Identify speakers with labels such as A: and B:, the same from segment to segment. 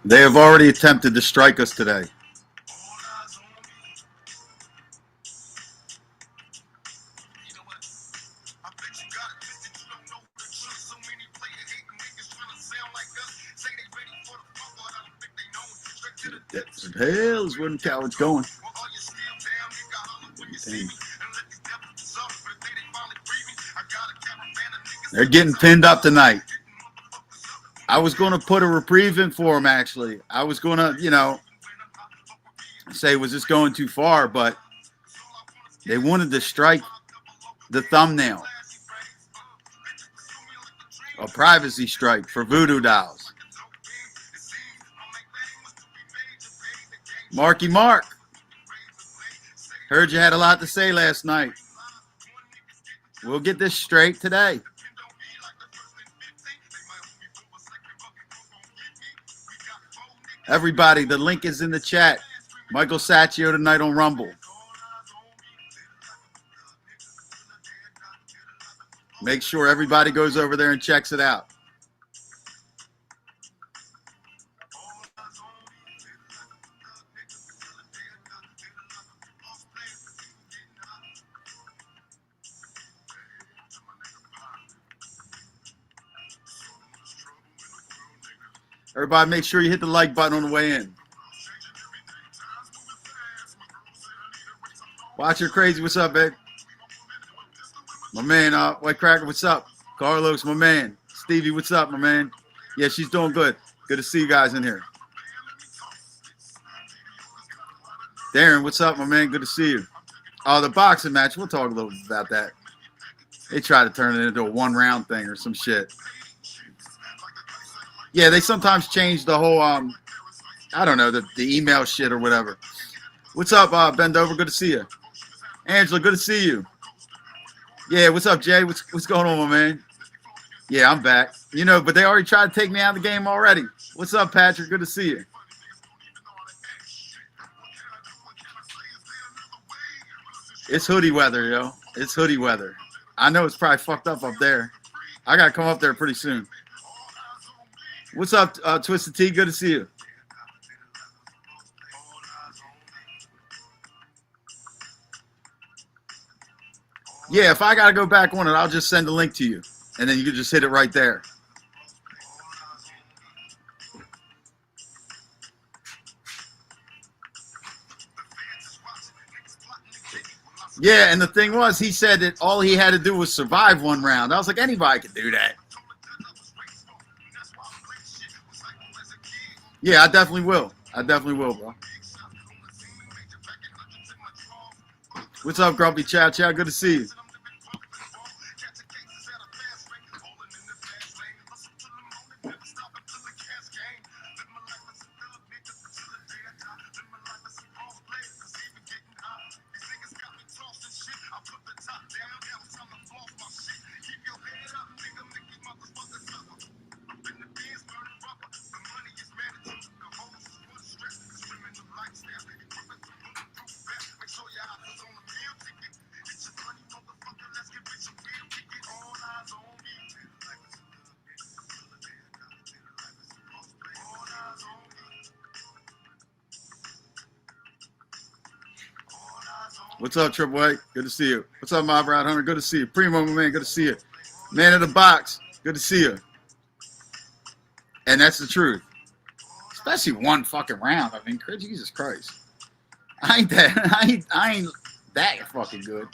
A: They have already attempted to strike us today. Depths of hell is where the cowards going. They're getting pinned up tonight. I was going to put a reprieve in for them, actually. I was going to, say, was this going too far? But they wanted to strike the thumbnail. A privacy strike for Voodoo Dolls. Marky Mark. Heard you had a lot to say last night. We'll get this straight today. Everybody, the link is in the chat. Michael Saccio tonight on Rumble. Make sure everybody goes over there and checks it out. Everybody, make sure you hit the like button on the way in. Watch your crazy. What's up, babe? My man, White Cracker, what's up? Carlos, my man. Stevie, what's up, my man? Yeah, she's doing good. Good to see you guys in here. Darren, what's up, my man? Good to see you. Oh, the boxing match. We'll talk a little bit about that. They try to turn it into a one-round thing or some shit. Yeah, they sometimes change the whole, I don't know, the email shit or whatever. What's up, Bendover? Good to see you. Angela, good to see you. Yeah, what's up, Jay? What's going on, my man? Yeah, I'm back. But they already tried to take me out of the game already. What's up, Patrick? Good to see you. It's hoodie weather, yo. It's hoodie weather. I know it's probably fucked up there. I got to come up there pretty soon. What's up, Twisted T? Good to see you. Yeah, if I got to go back on it, I'll just send a link to you. And then you can just hit it right there. Yeah, and the thing was, he said that all he had to do was survive one round. I was like, anybody can do that. Yeah, I definitely will. Bro. What's up, Grumpy Chow Chow? Good to see you. What's up, Triple A? Good to see you. What's up, my Brad Hunter? Good to see you. Primo, my man, good to see you. Man of the box, good to see you. And that's the truth. Especially one fucking round. I mean, Jesus Christ. I ain't that fucking good.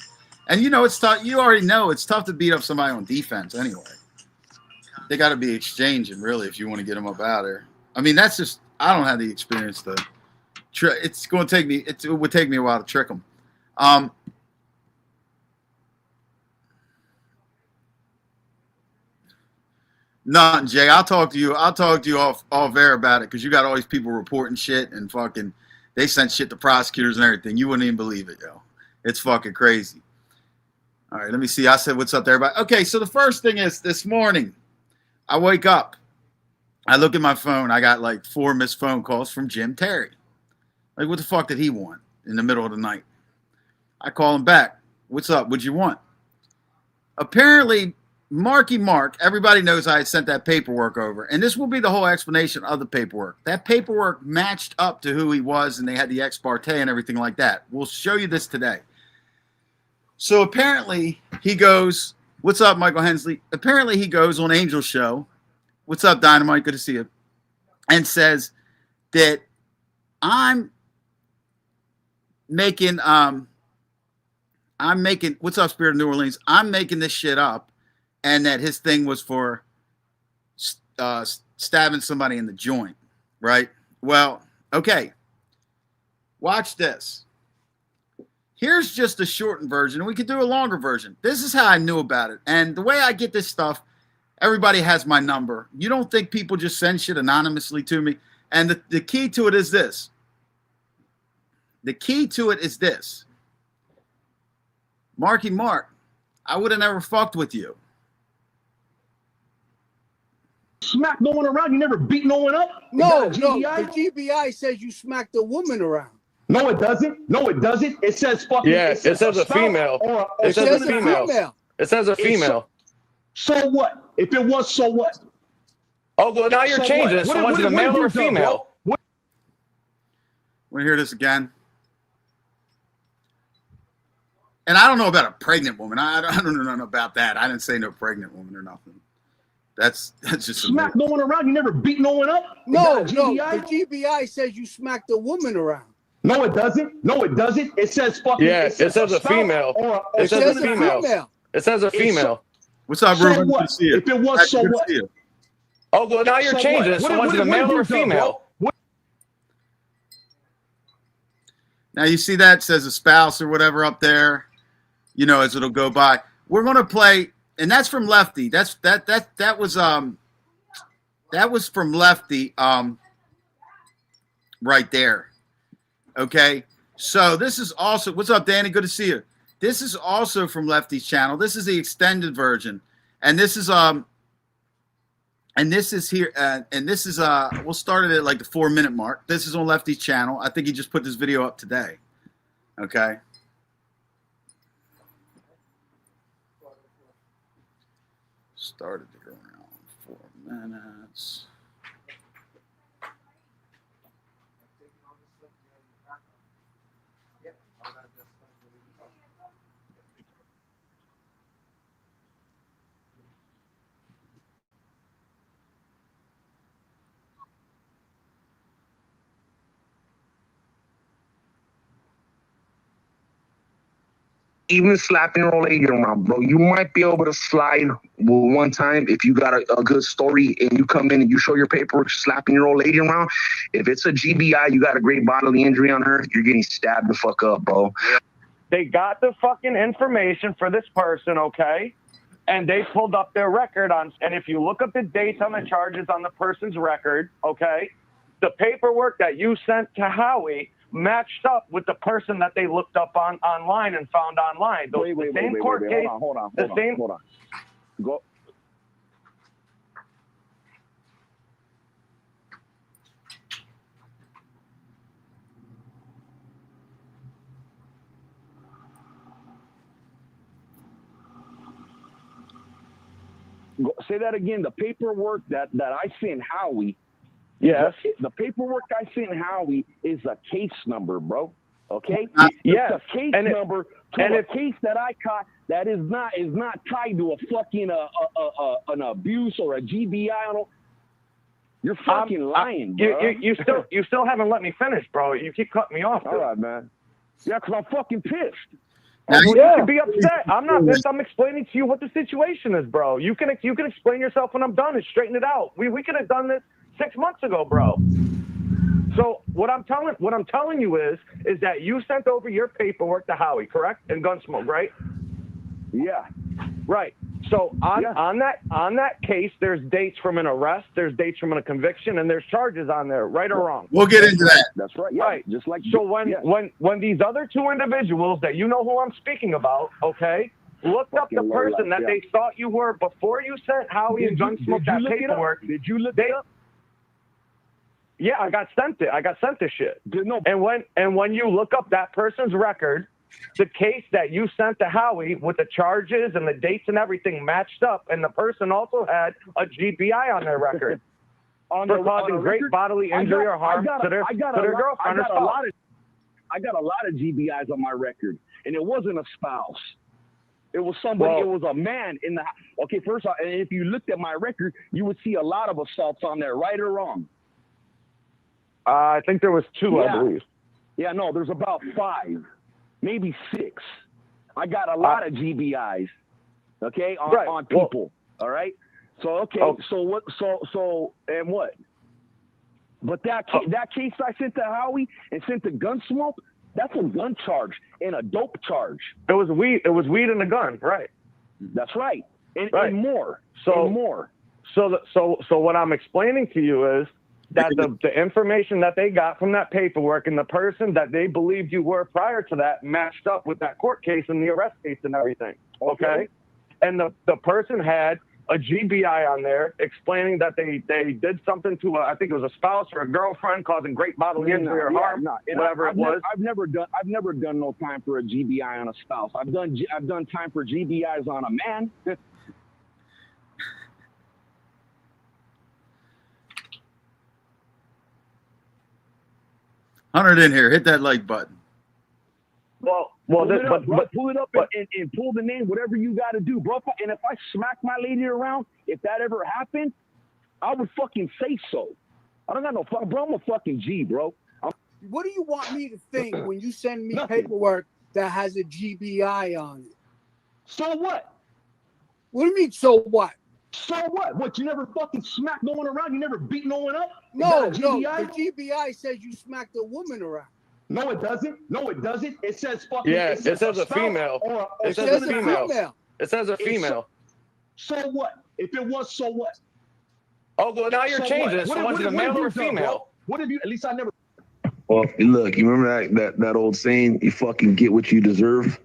A: And it's tough. You already know it's tough to beat up somebody on defense anyway. They got to be exchanging, really, if you want to get them up out there. I mean, that's just, I don't have the experience to, it's going to take me, it would take me a while to trick them. Nothing, Jay. I'll talk to you off air about it because you got all these people reporting shit and fucking they sent shit to prosecutors and everything. You wouldn't even believe it, yo. It's fucking crazy. All right, let me see. I said, what's up there? Everybody? Okay, so the first thing is this morning, I wake up. I look at my phone. I got like 4 missed phone calls from Jim Terry. Like, what the fuck did he want in the middle of the night? I call him back. What's up? What'd you want? Apparently, Marky Mark, everybody knows I had sent that paperwork over, and this will be the whole explanation of the paperwork. That paperwork matched up to who he was, and they had the ex parte and everything like that. We'll show you this today. So apparently he goes, what's up, Michael Hensley? Apparently he goes on Angel's show. What's up, Dynamite? Good to see you. And says that I'm making, what's up, Spirit of New Orleans? I'm making this shit up. And that his thing was for stabbing somebody in the joint, right? Well, okay. Watch this. Here's just a shortened version. We could do a longer version. This is how I knew about it. And the way I get this stuff, everybody has my number. You don't think people just send shit anonymously to me? And the key to it is this. The key to it is this. Marky Mark, I would have never fucked with you.
B: Smack no one around. You never beat no one up.
C: No. The GBI says you smacked a woman around.
B: No, it doesn't. No, it doesn't. It says fucking.
D: Yeah, it says a female. It says a female. It says a female.
B: So what? If it was, so what?
D: Oh, well, now you're changing it. So one's a male or a female.
A: Want to hear this again? And I don't know about a pregnant woman. I don't know about that. I didn't say no pregnant woman or nothing. That's just
B: smack no one around. You never beat no one up.
C: No. The GBI says you smacked a woman around.
B: No, it doesn't. No, it doesn't. It says fucking.
D: Yeah, it says a female. It says a female. It says a female.
A: What's up, Ruben?
B: So what? If it was, so what?
D: Oh, well, now you're changing it. So one's a male or a female.
A: Now you see that it says a spouse or whatever up there, you know, as it'll go by. We're gonna play. And that's from Lefty. That was from Lefty right there. Okay. So this is also, what's up, Danny? Good to see you. This is also from Lefty's channel. This is the extended version. And this is here and this is we'll start it at like the 4-minute mark. This is on Lefty's channel. I think he just put this video up today. Okay. Started to go around 4 minutes.
E: Even slapping your old lady around, bro. You might be able to slide one time if you got a good story and you come in and you show your paperwork slapping your old lady around. If it's a GBI, you got a great bodily injury on her, you're getting stabbed the fuck up, bro.
D: They got the fucking information for this person, okay? And they pulled up their record on, and if you look up the dates on the charges on the person's record, okay, the paperwork that you sent to Howie matched up with the person that they looked up online and found online.
B: Wait, hold on. Go. Say that again. The paperwork that I sent Howie.
D: Yes.
B: The paperwork I sent Howie is a case number, bro. Okay?
D: Yes.
B: It's a case number to a case that I caught that is not tied to a fucking an abuse or a GBI. You're fucking lying, bro.
D: You still haven't let me finish, bro. You keep cutting me off.
B: All right, man. Yeah, because I'm fucking pissed.
D: You can be upset. I'm not pissed. I'm explaining to you what the situation is, bro. You can explain yourself when I'm done and straighten it out. We could have done this 6 months ago, bro. So what I'm telling you is that you sent over your paperwork to Howie, correct? And Gunsmoke, right?
B: Yeah.
D: Right. So on that case, there's dates from an arrest, there's dates from a conviction, and there's charges on there, right or wrong.
A: We'll get into that.
B: That's right. Yeah.
D: Right.
B: Just like
D: so when these other two individuals that you know who I'm speaking about, okay, looked up the person that they thought you were before you sent Howie and Gunsmoke that paperwork.
B: Did you look it up?
D: Yeah, I got sent it. I got sent this shit.
B: No.
D: And when you look up that person's record, the case that you sent to Howie with the charges and the dates and everything matched up, and the person also had a GBI on their record for causing great bodily injury or harm to their girlfriend or spouse.
B: I got a lot of GBIs on my record, and it wasn't a spouse. It was somebody.
D: Well,
B: it was a man in the. Okay, first off, and if you looked at my record, you would see a lot of assaults on there, right or wrong.
D: I think there was 2, I
B: Yeah.
D: believe.
B: Yeah, no, there's about 5, maybe 6. I got a lot of GBIs. Okay, on people. All right. So so what? So and what? But that case I sent to Howie and sent to Gunsmoke, that's a gun charge and a dope charge.
D: It was weed. It was weed and a gun, right?
B: That's right, and more.
D: So
B: more.
D: So what I'm explaining to you is that the information that they got from that paperwork and the person that they believed you were prior to that matched up with that court case and the arrest case and everything. Okay? And the person had a GBI on there explaining that they did something to I think it was a spouse or a girlfriend causing great bodily injury or harm, whatever it was.
B: I've never done no time for a GBI on a spouse. I've done time for GBIs on a man.
A: Hunter in here, hit that like button.
B: Well, pull it up, and pull the name, whatever you got to do, bro. And if I smack my lady around, if that ever happened, I would fucking say so. I don't got no fuck, bro. I'm a fucking G, bro.
C: What do you want me to think when you send me paperwork that has a GBI on it?
B: So what?
C: What do you mean, so what?
B: So what? What, you never fucking smacked no one around? You never beat no one up?
C: No, the GBI says you smacked a woman around.
B: No, it doesn't. No, it doesn't. It says fucking.
D: Yeah, it says a female.
C: It says a female.
D: It says a female.
B: So what? If it was, so what?
D: Oh, well, now you're changing it. So was it a male or a female?
B: What have you? At least I never.
E: Well, look, you remember that old saying, you fucking get what you deserve?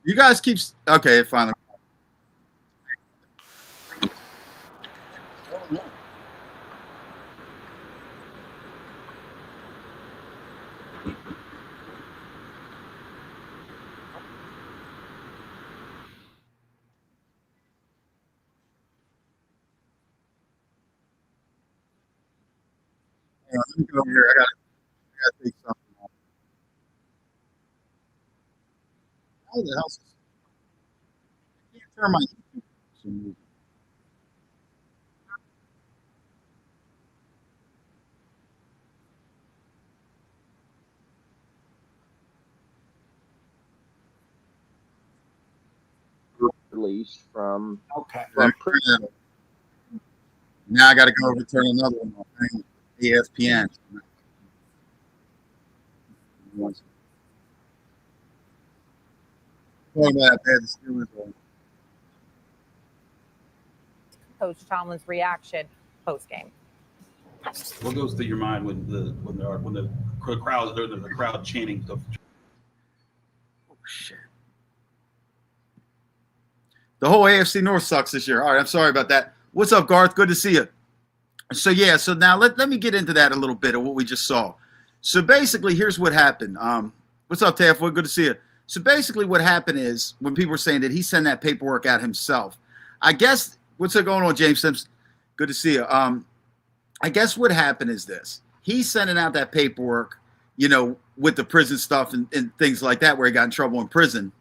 A: You guys keep okay. Finally, let me go over here. I gotta take something. How the hell? I can't turn my YouTube for some reason.
F: Release from
A: Now I got to go over and turn another one on. ESPN.
G: Coach Tomlin's reaction post game.
H: What goes through your mind when the crowd chanting stuff?
A: Oh shit! The whole AFC North sucks this year. All right, I'm sorry about that. What's up, Garth? Good to see you. So yeah, so now let me get into that a little bit of what we just saw. So basically, here's what happened. What's up, Taffwood? Good to see you. So basically, what happened is when people were saying that he sent that paperwork out himself. I guess what's going on, James Sims? Good to see you. I guess what happened is this: he's sending out that paperwork, you know, with the prison stuff and things like that, where he got in trouble in prison.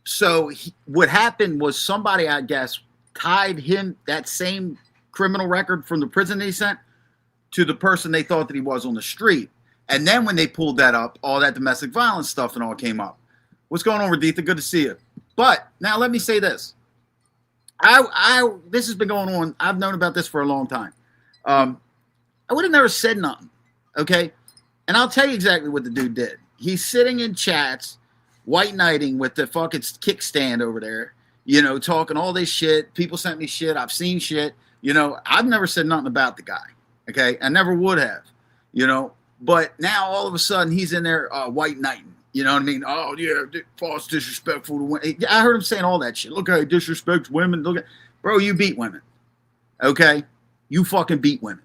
A: So what happened was somebody, I guess, tied him that same criminal record from the prison that he sent to the person they thought that he was on the street. And then when they pulled that up, all that domestic violence stuff and all came up. What's going on, Raditha? Good to see you. But now let me say this. This has been going on. I've known about this for a long time. I would have never said nothing. Okay. And I'll tell you exactly what the dude did. He's sitting in chats, white knighting with the fucking kickstand over there, you know, talking all this shit. People sent me shit. I've seen shit. You know, I've never said nothing about the guy. Okay, I never would have. You know, but now all of a sudden he's in there white knighting. You know what I mean? Oh yeah, false disrespectful to women. I heard him saying all that shit. Look how he disrespects women. Look at, bro, you beat women. Okay, you fucking beat women.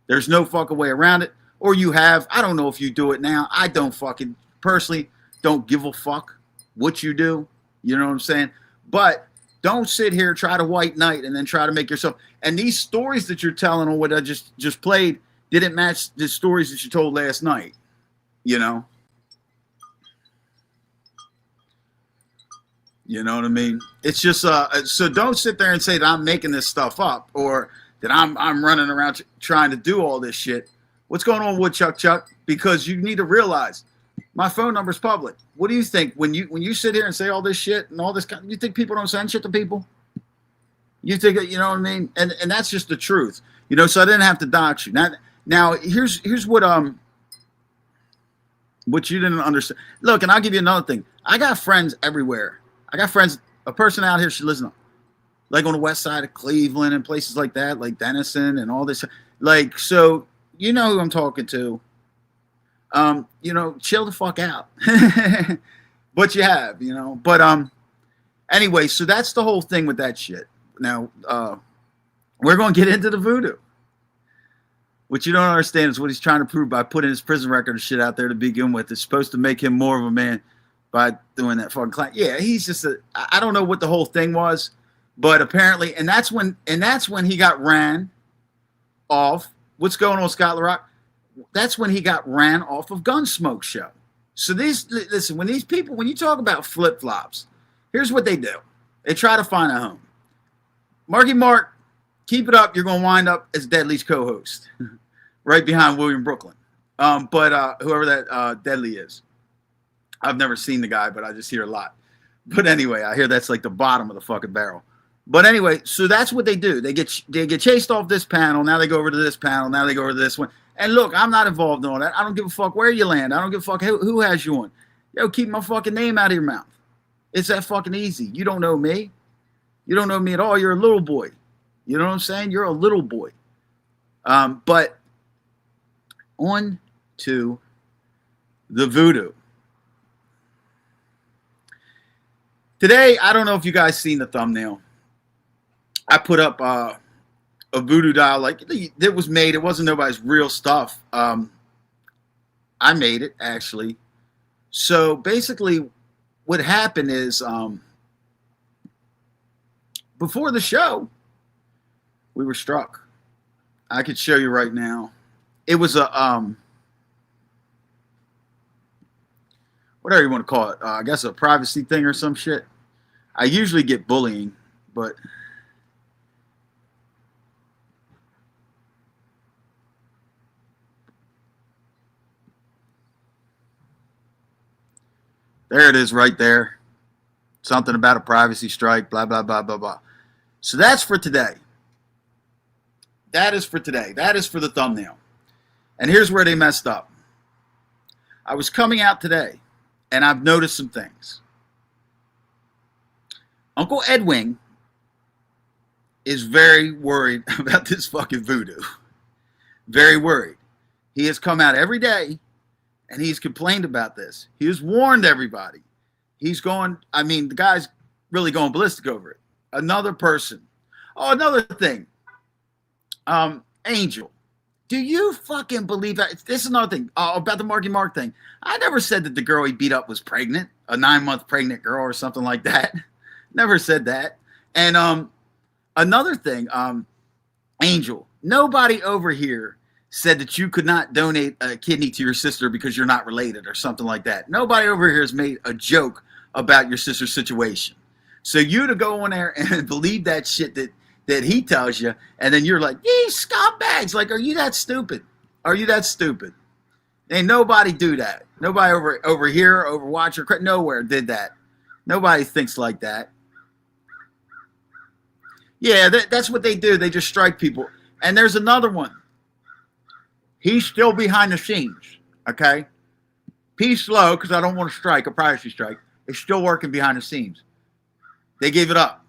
A: There's no fucking way around it. Or you have. I don't know if you do it now. I don't fucking personally don't give a fuck what you do. You know what I'm saying? But don't sit here, try to white knight, and then try to make yourself. And these stories that you're telling on what I just played didn't match the stories that you told last night. You know? You know what I mean? It's just so don't sit there and say that I'm making this stuff up or that I'm running around trying to do all this shit. What's going on, Woodchuck Chuck? Because you need to realize my phone number's public. What do you think when you sit here and say all this shit and all this? You think people don't send shit to people? You think, you know what I mean? And that's just the truth. You know, so I didn't have to dox you. Now here's what you didn't understand. Look, and I'll give you another thing. I got friends everywhere. I got friends, a person out here, she lives like on the west side of Cleveland and places like that, like Denison and all this. Like, so you know who I'm talking to. You know, chill the fuck out. But you have, you know. But anyway, so that's the whole thing with that shit. Now, we're going to get into the voodoo. What you don't understand is what he's trying to prove by putting his prison record and shit out there to begin with. It's supposed to make him more of a man by doing that fucking claim. Yeah, he's just I don't know what the whole thing was, but apparently, and that's when he got ran off. What's going on, Scott LaRock? That's when he got ran off of Gunsmoke show. So listen, when you talk about flip-flops, here's what they do. They try to find a home. Marky Mark, keep it up. You're going to wind up as Deadly's co-host, right behind William Brooklyn. But whoever that Deadly is. I've never seen the guy, but I just hear a lot. But anyway, I hear that's like the bottom of the fucking barrel. But anyway, so that's what they do. They get chased off this panel. Now they go over to this panel. Now they go over to this one. And look, I'm not involved in all that. I don't give a fuck where you land. I don't give a fuck who has you on. Yo, keep my fucking name out of your mouth. It's that fucking easy. You don't know me. You don't know me at all. You're a little boy. You know what I'm saying? You're a little boy. But on to the voodoo. Today, I don't know if you guys seen the thumbnail. I put up a voodoo doll like it was made. It wasn't nobody's real stuff. I made it, actually. So basically what happened is before the show, we were struck. I could show you right now. It was a whatever you want to call it. I guess a privacy thing or some shit. I usually get bullying, but there it is right there. Something about a privacy strike, blah, blah, blah, blah, blah. So that's for today. That is for today. That is for the thumbnail. And here's where they messed up. I was coming out today, and I've noticed some things. Uncle Edwin is very worried about this fucking voodoo. Very worried. He has come out every day, and he's complained about this. He has warned everybody. He's going, I mean, the guy's really going ballistic over it. Another person. Oh, another thing. Angel. Do you fucking believe that? This is another thing about the Marky Mark thing. I never said that the girl he beat up was pregnant, a 9-month pregnant girl or something like that. Never said that. And another thing, Angel, nobody over here said that you could not donate a kidney to your sister because you're not related or something like that. Nobody over here has made a joke about your sister's situation. So you to go on there and believe that shit that he tells you, and then you're like, these scumbags. Like, are you that stupid? Are you that stupid? Ain't nobody do that. Nobody over here, Overwatch, or nowhere did that. Nobody thinks like that. Yeah, that's what they do. They just strike people. And there's another one. He's still behind the scenes, okay? Peace Slow, because I don't want to strike, a privacy strike, is still working behind the scenes. They gave it up.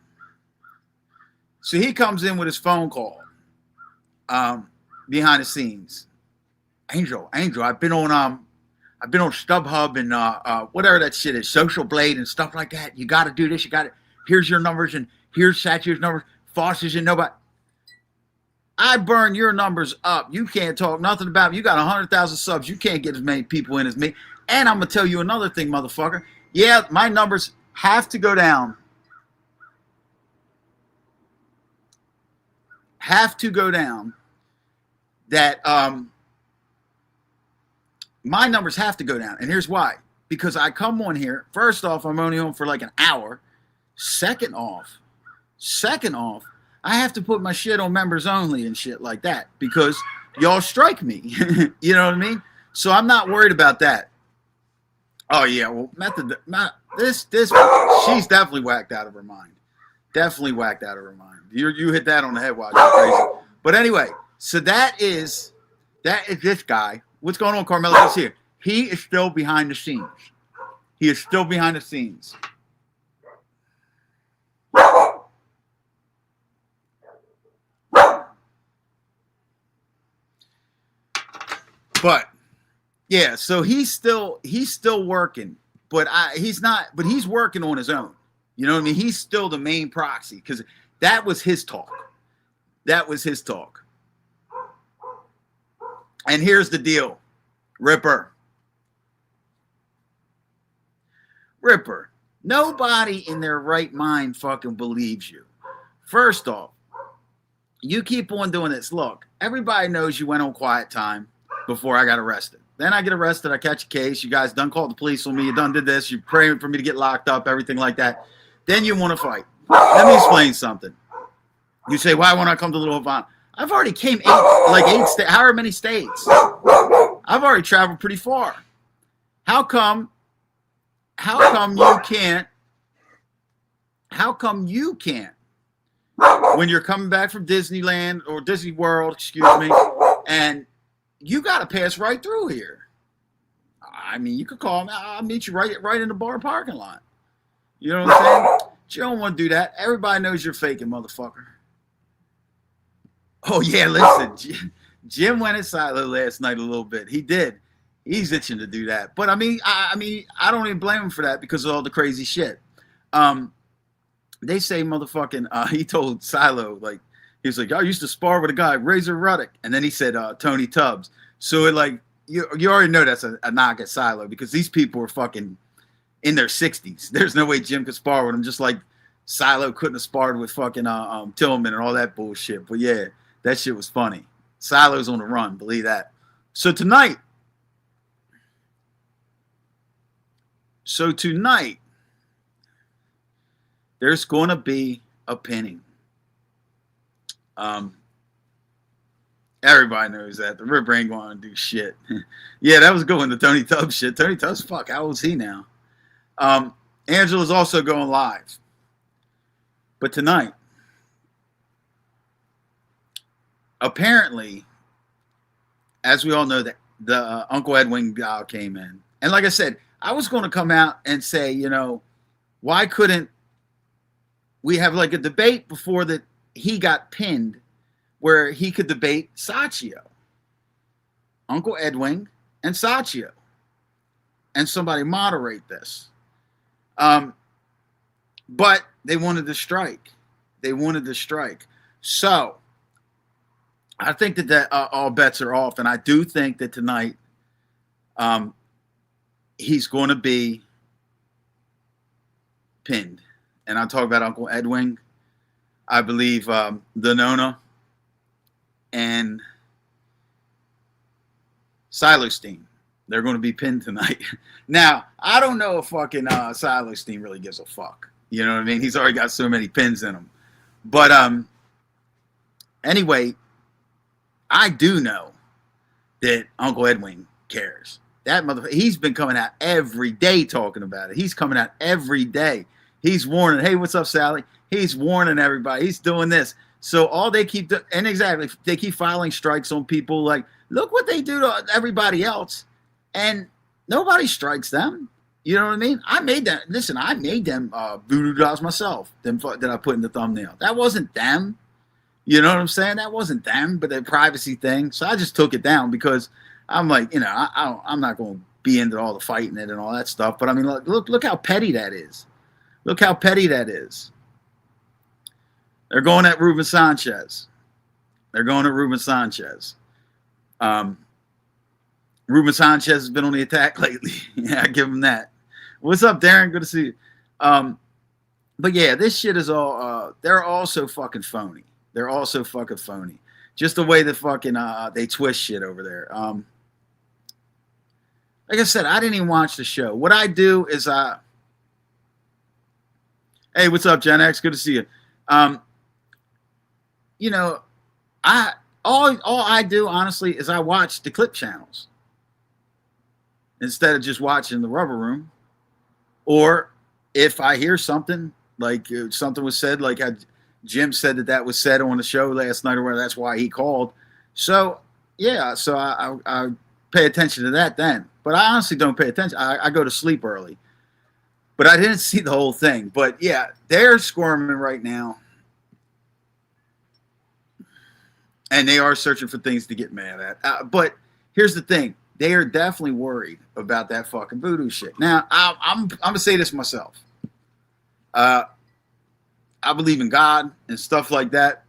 A: So he comes in with his phone call behind the scenes. Angel, I've been on StubHub and whatever that shit is, Social Blade and stuff like that. You got to do this. You got to. Here's your numbers and here's Satchio's numbers. Foster's and nobody. I burn your numbers up. You can't talk nothing about it. You got 100,000 subs. You can't get as many people in as me. And I'm gonna tell you another thing, motherfucker. Yeah, my numbers have to go down. That my numbers have to go down. And here's why. Because I come on here. First off, I'm only on for like an hour. Second off, I have to put my shit on members only and shit like that because y'all strike me. You know what I mean? So I'm not worried about that. Oh yeah, well, this she's definitely whacked out of her mind. Definitely whacked out of her mind. You hit that on the head, watch. Crazy. But anyway, so that is this guy. What's going on, Carmelo? He's here. He is still behind the scenes. He is still behind the scenes. But yeah, so he's still working, but he's working on his own. You know what I mean? He's still the main proxy because that was his talk. And here's the deal, Ripper. Nobody in their right mind fucking believes you. First off, you keep on doing this. Look, everybody knows you went on quiet time before I got arrested. Then I get arrested. I catch a case. You guys done called the police on me. You done did this. You're praying for me to get locked up, everything like that. Then you want to fight. Let me explain something. You say, why won't I come to Little Havana? I've already came eight states. However many states. I've already traveled pretty far. How come you can't? When you're coming back from Disneyland or Disney World, excuse me, and you got to pass right through here. I mean, you could call me. I'll meet you right in the bar parking lot. You know what I'm saying? But you don't want to do that. Everybody knows you're faking, motherfucker. Oh, yeah, listen. Jim went at Silo last night a little bit. He did. He's itching to do that. But, I don't even blame him for that because of all the crazy shit. They say motherfucking, he told Silo, like, he was like, I used to spar with a guy, Razor Ruddock. And then he said Tony Tubbs. So, it like, you already know that's a knock at Silo because these people are fucking in their 60s. There's no way Jim could spar with him, just like Silo couldn't have sparred with fucking Tillman and all that bullshit. But, yeah, that shit was funny. Silo's on the run, believe that. So, tonight, there's going to be a pinning. Everybody knows that. The Ripper ain't going to do shit. Yeah, that was going to Tony Tubbs shit. Tony Tubbs, fuck, how old is he now? Angela's also going live. But tonight, apparently, as we all know, that the Uncle Edwin guy came in. And like I said, I was going to come out and say, you know, why couldn't we have like a debate before that he got pinned where he could debate Sacchio, Uncle Edwin and Sacchio, and somebody moderate this. But they wanted to strike. So I think that all bets are off. And I do think that tonight he's going to be pinned. And I'll talk about Uncle Edwin. I believe the Nona and Silostein, they're going to be pinned tonight. Now, I don't know if fucking Silostein really gives a fuck. You know what I mean? He's already got so many pins in him. But anyway, I do know that Uncle Edwin cares. That motherfucker, he's been coming out every day talking about it. He's coming out every day. He's warning, hey, what's up, Sally? He's warning everybody. He's doing this. So all they keep doing, and exactly, they keep filing strikes on people like, look what they do to everybody else. And nobody strikes them. You know what I mean? I made that. Listen, I made them voodoo dolls myself. Them that I put in the thumbnail. That wasn't them. You know what I'm saying? That wasn't them, but the privacy thing. So I just took it down because I'm like, you know, I'm not going to be into all the fighting it and all that stuff. But I mean, look how petty that is. Look how petty that is. They're going at Ruben Sanchez. Ruben Sanchez has been on the attack lately. Yeah, I give him that. What's up, Darren? Good to see you. But yeah, this shit is all, they're all so fucking phony. They're all so fucking phony. Just the way that fucking, they twist shit over there. Like I said, I didn't even watch the show. What I do is, hey, what's up, Gen X? Good to see you. You know, all I do, honestly, is I watch the clip channels instead of just watching the Rubber Room. Or if I hear something, like something was said, like Jim said that was said on the show last night, or where that's why he called. So, yeah, so I pay attention to that then. But I honestly don't pay attention. I go to sleep early. But I didn't see the whole thing. But, yeah, they're squirming right now. And they are searching for things to get mad at. But here's the thing. They are definitely worried about that fucking voodoo shit. Now, I'm going to say this myself. I believe in God and stuff like that.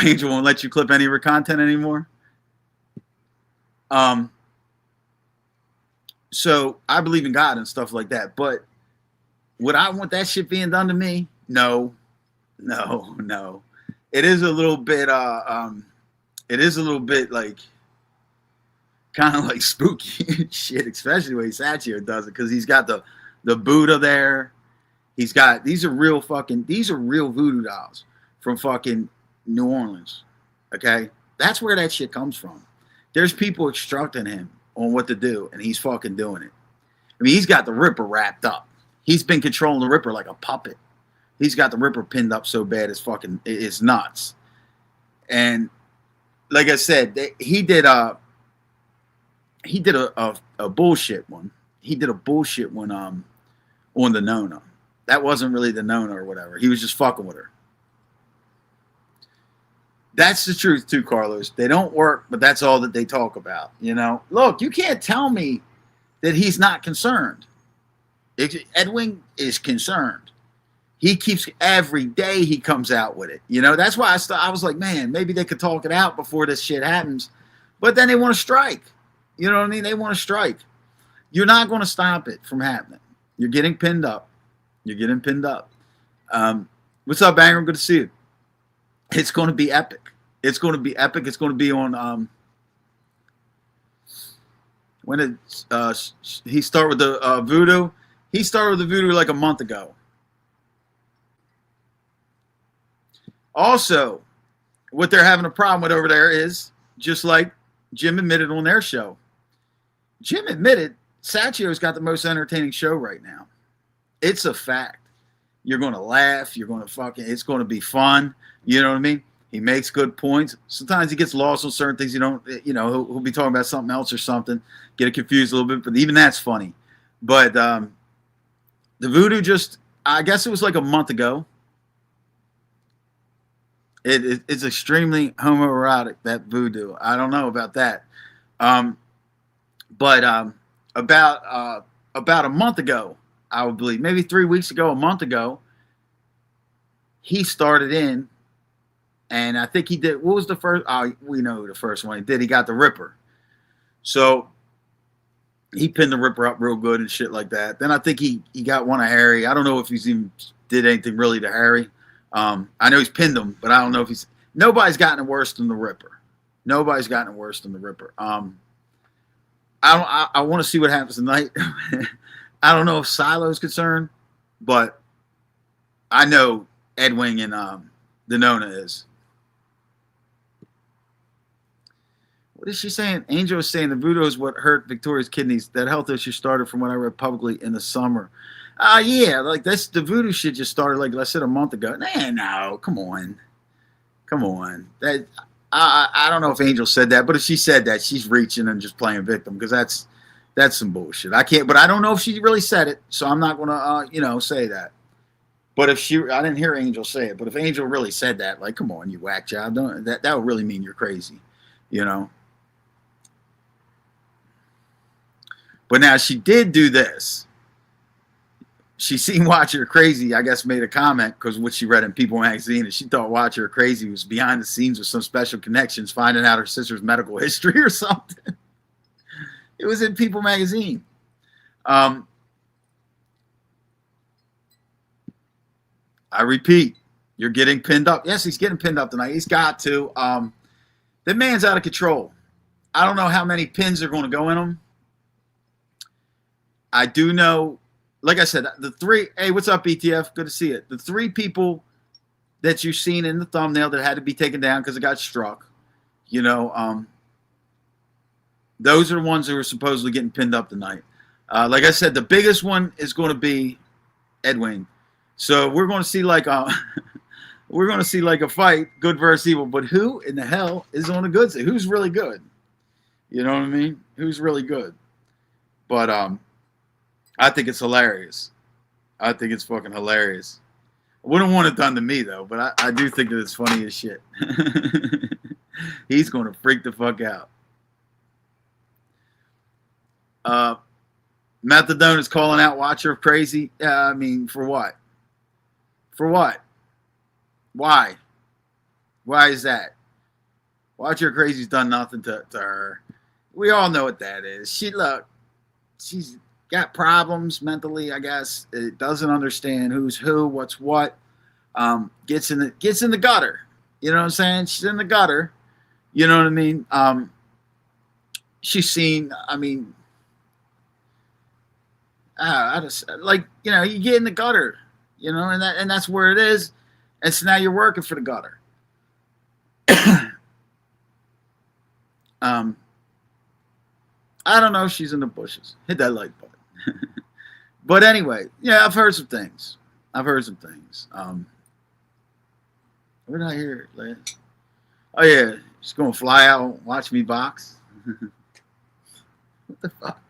A: Angel won't let you clip any of her content anymore. So I believe in God and stuff like that. But would I want that shit being done to me? No. It is a little bit like kind of like spooky shit, especially when Sachio does it, because he's got the Buddha there. These are real voodoo dolls from fucking New Orleans. Okay? That's where that shit comes from. There's people instructing him on what to do, and he's fucking doing it. I mean, he's got the Ripper wrapped up. He's been controlling the Ripper like a puppet. He's got the Ripper pinned up so bad it's nuts. And like I said, he did a bullshit one. He did a bullshit one on the Nona. That wasn't really the Nona or whatever. He was just fucking with her. That's the truth too, Carlos. They don't work, but that's all that they talk about. You know, look, you can't tell me that he's not concerned. Edwin is concerned. He keeps every day he comes out with it. You know, that's why I was like, man, maybe they could talk it out before this shit happens. But then they want to strike. You know what I mean? They want to strike. You're not going to stop it from happening. You're getting pinned up. What's up, Banger? Good to see you. It's going to be epic. It's going to be epic. It's going to be on when he started with the voodoo. He started with the voodoo like a month ago. Also, what they're having a problem with over there is, just like Jim admitted on their show, Jim admitted Sachio's got the most entertaining show right now. It's a fact. You're going to laugh. You're going to it's going to be fun. You know what I mean? He makes good points. Sometimes he gets lost on certain things. He'll be talking about something else or something, get it confused a little bit, but even that's funny. But the voodoo I guess it was like a month ago. It's extremely homoerotic, that voodoo. I don't know about that. But about a month ago, I would believe, maybe 3 weeks ago, a month ago, he started in, and I think he did, what was the first? We know who the first one he did. He got the Ripper. So he pinned the Ripper up real good and shit like that. Then I think he got one of Harry. I don't know if he's even did anything really to Harry. I know he's pinned him, but I don't know if nobody's gotten it worse than the Ripper. I want to see what happens tonight. I don't know if Silo's concerned, but I know Edwin and the Nona is. What is she saying? Angel is saying the voodoo is what hurt Victoria's kidneys. That health issue started from what I read publicly in the summer. Yeah, like the voodoo shit just started, like I said, a month ago. No, come on. That I don't know if Angel said that, but if she said that, she's reaching and just playing victim, because That's some bullshit. I can't, but I don't know if she really said it, so I'm not gonna, say that. But if I didn't hear Angel say it, but if Angel really said that, like, come on, you whack job, that would really mean you're crazy, But now she did do this. She seen Watch Her Crazy, I guess, made a comment because what she read in People magazine, and she thought Watch Her Crazy was behind the scenes with some special connections, finding out her sister's medical history or something. It was in People magazine. I repeat, you're getting pinned up. Yes, he's getting pinned up tonight. He's got to. The man's out of control. I don't know how many pins are going to go in him. I do know, like I said, the three. Hey, what's up, BTF? Good to see it. The three people that you've seen in the thumbnail that had to be taken down because it got struck. Those are the ones who are supposedly getting pinned up tonight. Like I said, the biggest one is going to be Edwin. So we're going to see like a fight, good versus evil. But who in the hell is on the good side? Who's really good? You know what I mean? Who's really good? But I think it's hilarious. I think it's fucking hilarious. I wouldn't want it done to me though, but I do think that it's funny as shit. He's going to freak the fuck out. Methadone is calling out Watch Her Crazy. I mean, for what? For what? Why? Why is that? Watch Her Crazy's done nothing to her. We all know what that is. She's got problems mentally, I guess. It doesn't understand who's who, what's what. Gets in the gutter. You know what I'm saying? She's in the gutter. You know what I mean? She's seen, I mean, I just like, you get in the gutter, and that's where it is. And so now you're working for the gutter. I don't know if she's in the bushes. Hit that like button. But anyway, yeah, I've heard some things. Where did I hear it last? Oh yeah, she's gonna fly out and watch me box. What the fuck?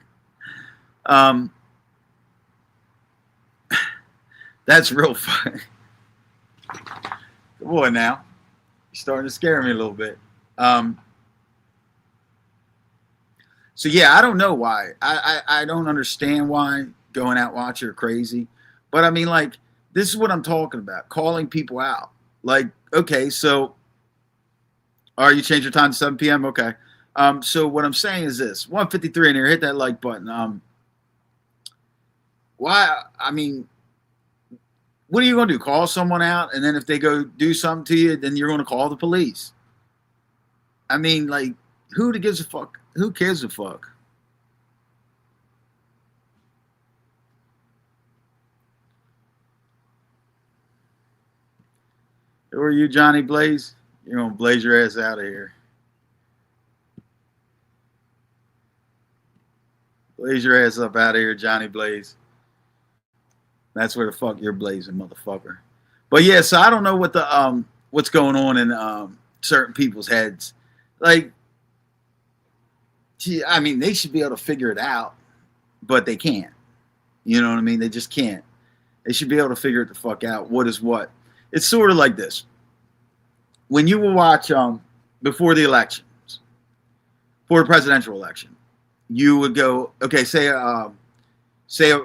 A: That's real funny. Good boy now. You're starting to scare me a little bit. So yeah, I don't know why. I don't understand why going out Watch Her Crazy. But I mean, like, this is what I'm talking about. Calling people out. Like, okay, so you changed your time to 7 p.m.? Okay. So what I'm saying is this. 153 in here, hit that like button. Why? I mean, what are you going to do? Call someone out, and then if they go do something to you, then you're going to call the police? I mean, like, who gives a fuck? Who cares a fuck? Who are you, Johnny Blaze? You're going to blaze your ass out of here. Blaze your ass up out of here, Johnny Blaze. That's where the fuck you're blazing, motherfucker. But yeah, so I don't know what the what's going on in certain people's heads. Like, I mean, they should be able to figure it out, but they can't. You know what I mean? They just can't. They should be able to figure it the fuck out. What is what? It's sort of like this. When you will watch before the elections, for the presidential election, you would go, okay, say an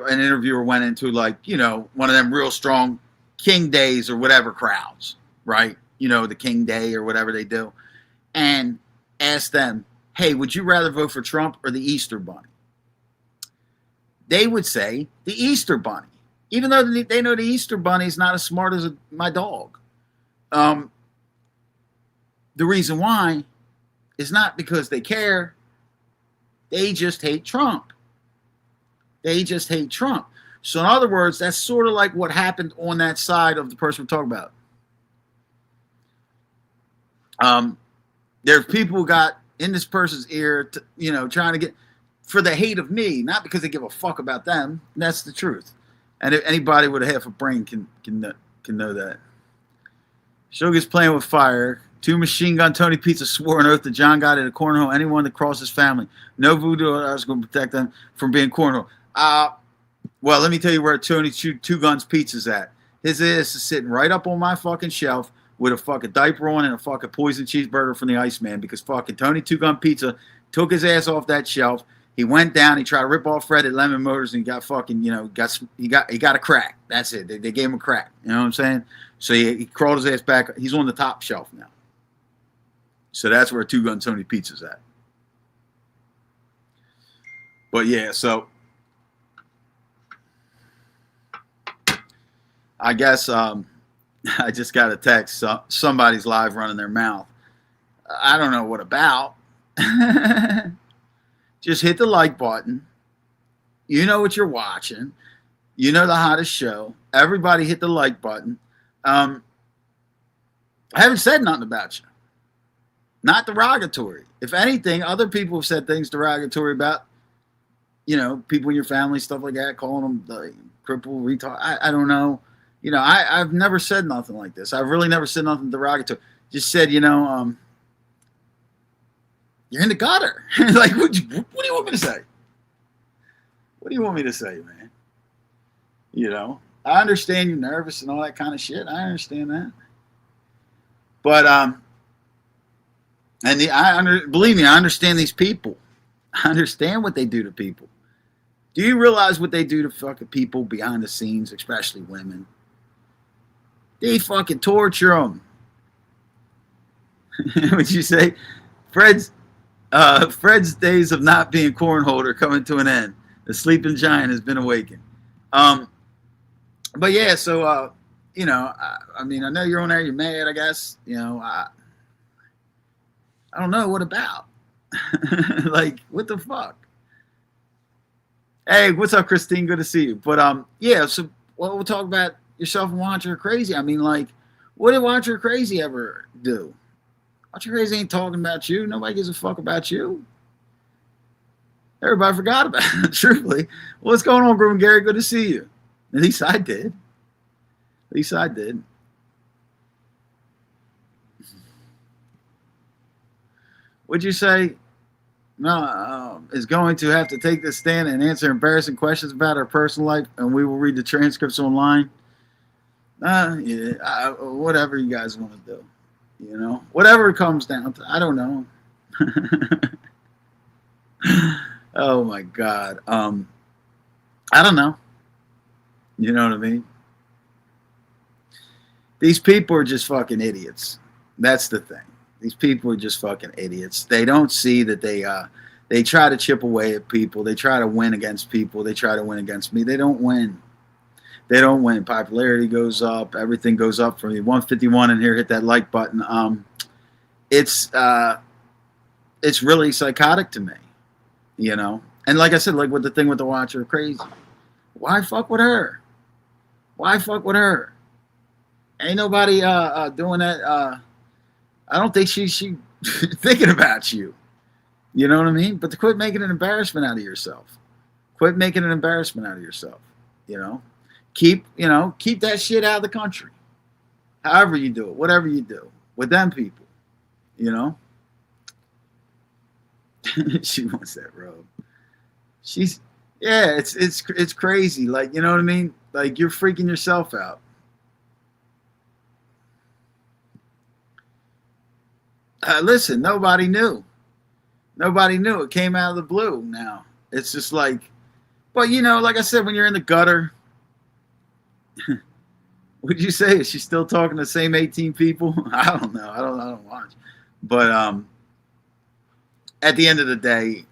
A: interviewer went into, like, one of them real strong King Days or whatever crowds, right? The King Day or whatever they do, and ask them, hey, would you rather vote for Trump or the Easter Bunny? They would say the Easter Bunny, even though they know the Easter Bunny is not as smart as my dog. The reason why is not because they care. They just hate Trump. They just hate Trump. So in other words, that's sort of like what happened on that side of the person we're talking about. There's people who got in this person's ear, trying to get for the hate of me, not because they give a fuck about them. That's the truth. And if anybody with a half a brain can know that. Sugar's playing with fire. 2 Machine Gun Tony Pizza swore an oath to John Gotti to cornhole anyone that crosses family. No voodoo. I was going to protect them from being cornhole. Well, let me tell you where Tony Two Guns Pizza's at. His ass is sitting right up on my fucking shelf with a fucking diaper on and a fucking poison cheeseburger from the Iceman, because fucking Tony Two Gun Pizza took his ass off that shelf. He went down. He tried to rip off Fred at Lemon Motors, and he got fucking, he got a crack. That's it. They gave him a crack. You know what I'm saying? So he crawled his ass back. He's on the top shelf now. So that's where Two Gun Tony Pizza's at. But yeah, so I guess I just got a text. Somebody's live running their mouth. I don't know what about. Just hit the like button. You know what you're watching. You know the hottest show. Everybody hit the like button. I haven't said nothing about you. Not derogatory. If anything, other people have said things derogatory about, people in your family, stuff like that, calling them the cripple, retard. I don't know. I've never said nothing like this. I've really never said nothing derogatory. Just said, you're in the gutter. Like, what do you want me to say? What do you want me to say, man? I understand you're nervous and all that kind of shit. I understand that. But, believe me, I understand these people. I understand what they do to people. Do you realize what they do to fucking people behind the scenes, especially women? They fucking torture them. What'd you say? Fred's days of not being cornholed are coming to an end. The sleeping giant has been awakened. But yeah, so I know you're on there. You're mad, I guess. I don't know what about. Like, what the fuck? Hey, what's up, Christine? Good to see you. But yeah. So we'll talk about yourself and Watch Her Crazy. I mean, like, what did Watch Her Crazy ever do? Watch Her Crazy ain't talking about you. Nobody gives a fuck about you. Everybody forgot about it. Truthfully, what's going on, Groom Gary? Good to see you. At least I did. Would you say is going to have to take this stand and answer embarrassing questions about her personal life, and we will read the transcripts online? Whatever you guys want to do. Whatever it comes down to. I don't know. Oh my God. I don't know. You know what I mean? These people are just fucking idiots. That's the thing. These people are just fucking idiots. They don't see that they try to chip away at people. They try to win against people. They try to win against me. They don't win. Popularity goes up. Everything goes up for me. 151 in here. Hit that like button. It's really psychotic to me, And like I said, like with the thing with the Watch Her Crazy, why fuck with her? Ain't nobody doing that. I don't think she thinking about you. You know what I mean? But to quit making an embarrassment out of yourself. Keep that shit out of the country. However you do it, whatever you do with them people, She wants that robe. It's crazy. Like, you know what I mean? Like, you're freaking yourself out. Listen, nobody knew. It came out of the blue now. It's just like, but like I said, when you're in the gutter, what'd you say? Is she still talking to the same 18 people? I don't know. I don't watch. But at the end of the day,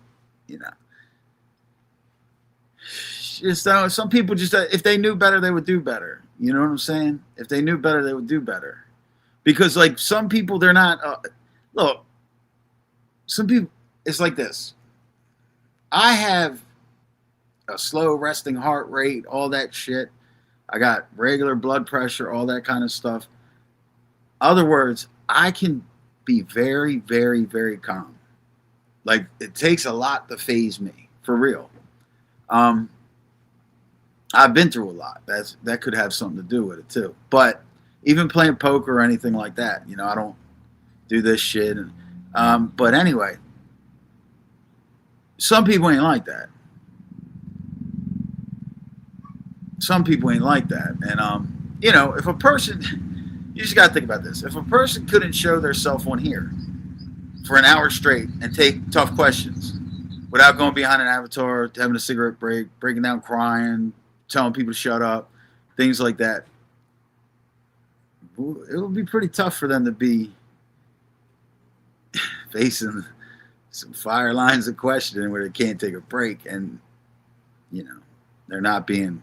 A: just some people just, if they knew better, they would do better. You know what I'm saying? If they knew better, they would do better. Because like some people, they're not. Look, some people, it's like this. I have a slow resting heart rate, all that shit. I got regular blood pressure, all that kind of stuff. Other words, I can be very, very, very calm. Like, it takes a lot to faze me, for real. I've been through a lot. That could have something to do with it too. But even playing poker or anything like that, I don't. do this shit. But anyway, some people ain't like that. Some people ain't like that. And, you know, if a person, you just got to think about this. If a person couldn't show their self on here for an hour straight and take tough questions without going behind an avatar, having a cigarette break, breaking down crying, telling people to shut up, things like that, it would be pretty tough for them to be facing some fire lines of questioning where they can't take a break and, you know, they're not being,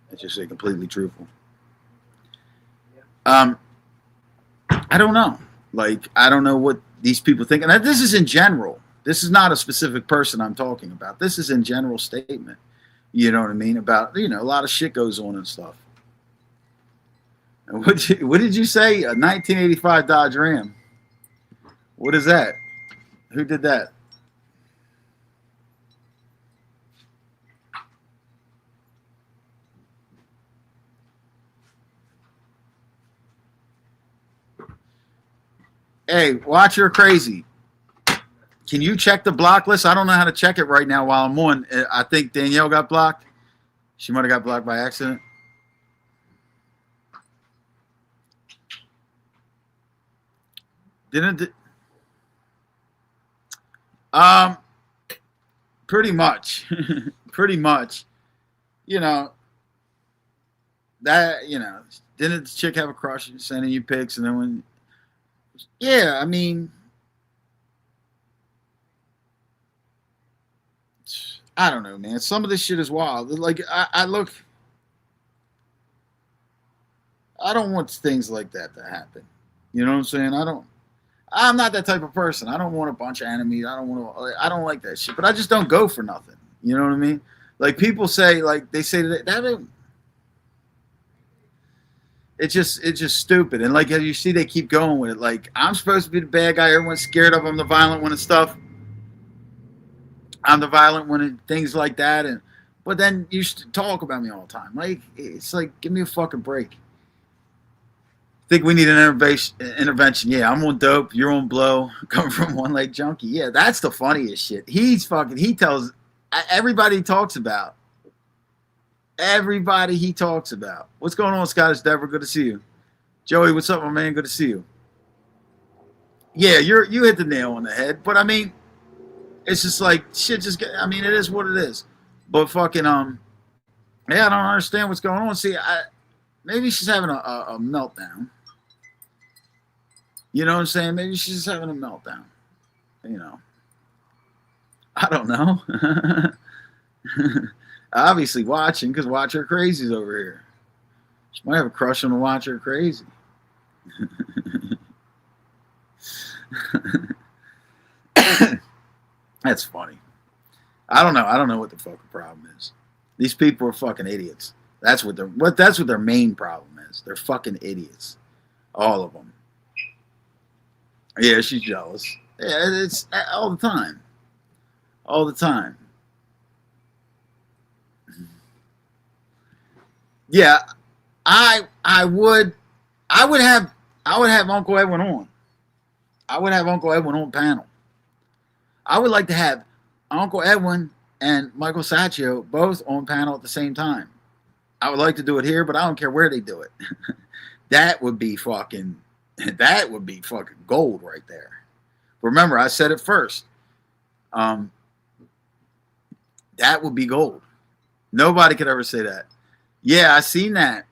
A: let's just say, completely truthful. I don't know. Like, I don't know what these people think. And this is in general. This is not a specific person I'm talking about. This is in general statement. You know what I mean? About, you know, a lot of shit goes on and stuff. And what did you say? A 1985 Dodge Ram. What is that? Who did that? Hey, Watcher Crazy. Can you check the block list? I don't know how to check it right now while I'm on. I think Danielle got blocked. She might have got blocked by accident. Didn't pretty much. Pretty much. You know, that, you know, didn't the chick have a crush sending you pics, and then when, yeah, I mean, I don't know, man. Some of this shit is wild. Like, I look, I don't want things like that to happen. You know what I'm saying? I'm not that type of person. I don't want a bunch of enemies. I don't like that shit. But I just don't go for nothing. You know what I mean? Like, people say, like, they say that it's just stupid. And like, as you see, they keep going with it. Like, I'm supposed to be the bad guy. Everyone's scared of. I'm the violent one and stuff. I'm the violent one and things like that. But then you should talk about me all the time. Like, it's like, give me a fucking break. Think we need an intervention. Yeah, I'm on dope. You're on blow. Coming from One Leg Junkie. Yeah, that's the funniest shit. He tells everybody he talks about. Everybody he talks about. What's going on, Scottish Deborah? Good to see you. Joey, what's up, my man? Good to see you. Yeah, you hit the nail on the head. But I mean, it's just like shit. I mean, it is what it is. But fucking yeah, I don't understand what's going on. See, maybe she's having a meltdown. You know what I'm saying? Maybe she's just having a meltdown. You know, I don't know. Obviously watching, because Watcher Crazy's over here. She might have a crush on the Watcher Crazy. That's funny. I don't know. I don't know what the fucking problem is. These people are fucking idiots. That's what their main problem is. They're fucking idiots. All of them. Yeah, she's jealous. Yeah, it's all the time. All the time. Yeah, I would have Uncle Edwin on. I would have Uncle Edwin on panel. I would like to have Uncle Edwin and Michael Saccio both on panel at the same time. I would like to do it here, but I don't care where they do it. That would be fucking gold right there. Remember, I said it first. That would be gold. Nobody could ever say that. Yeah, I seen that.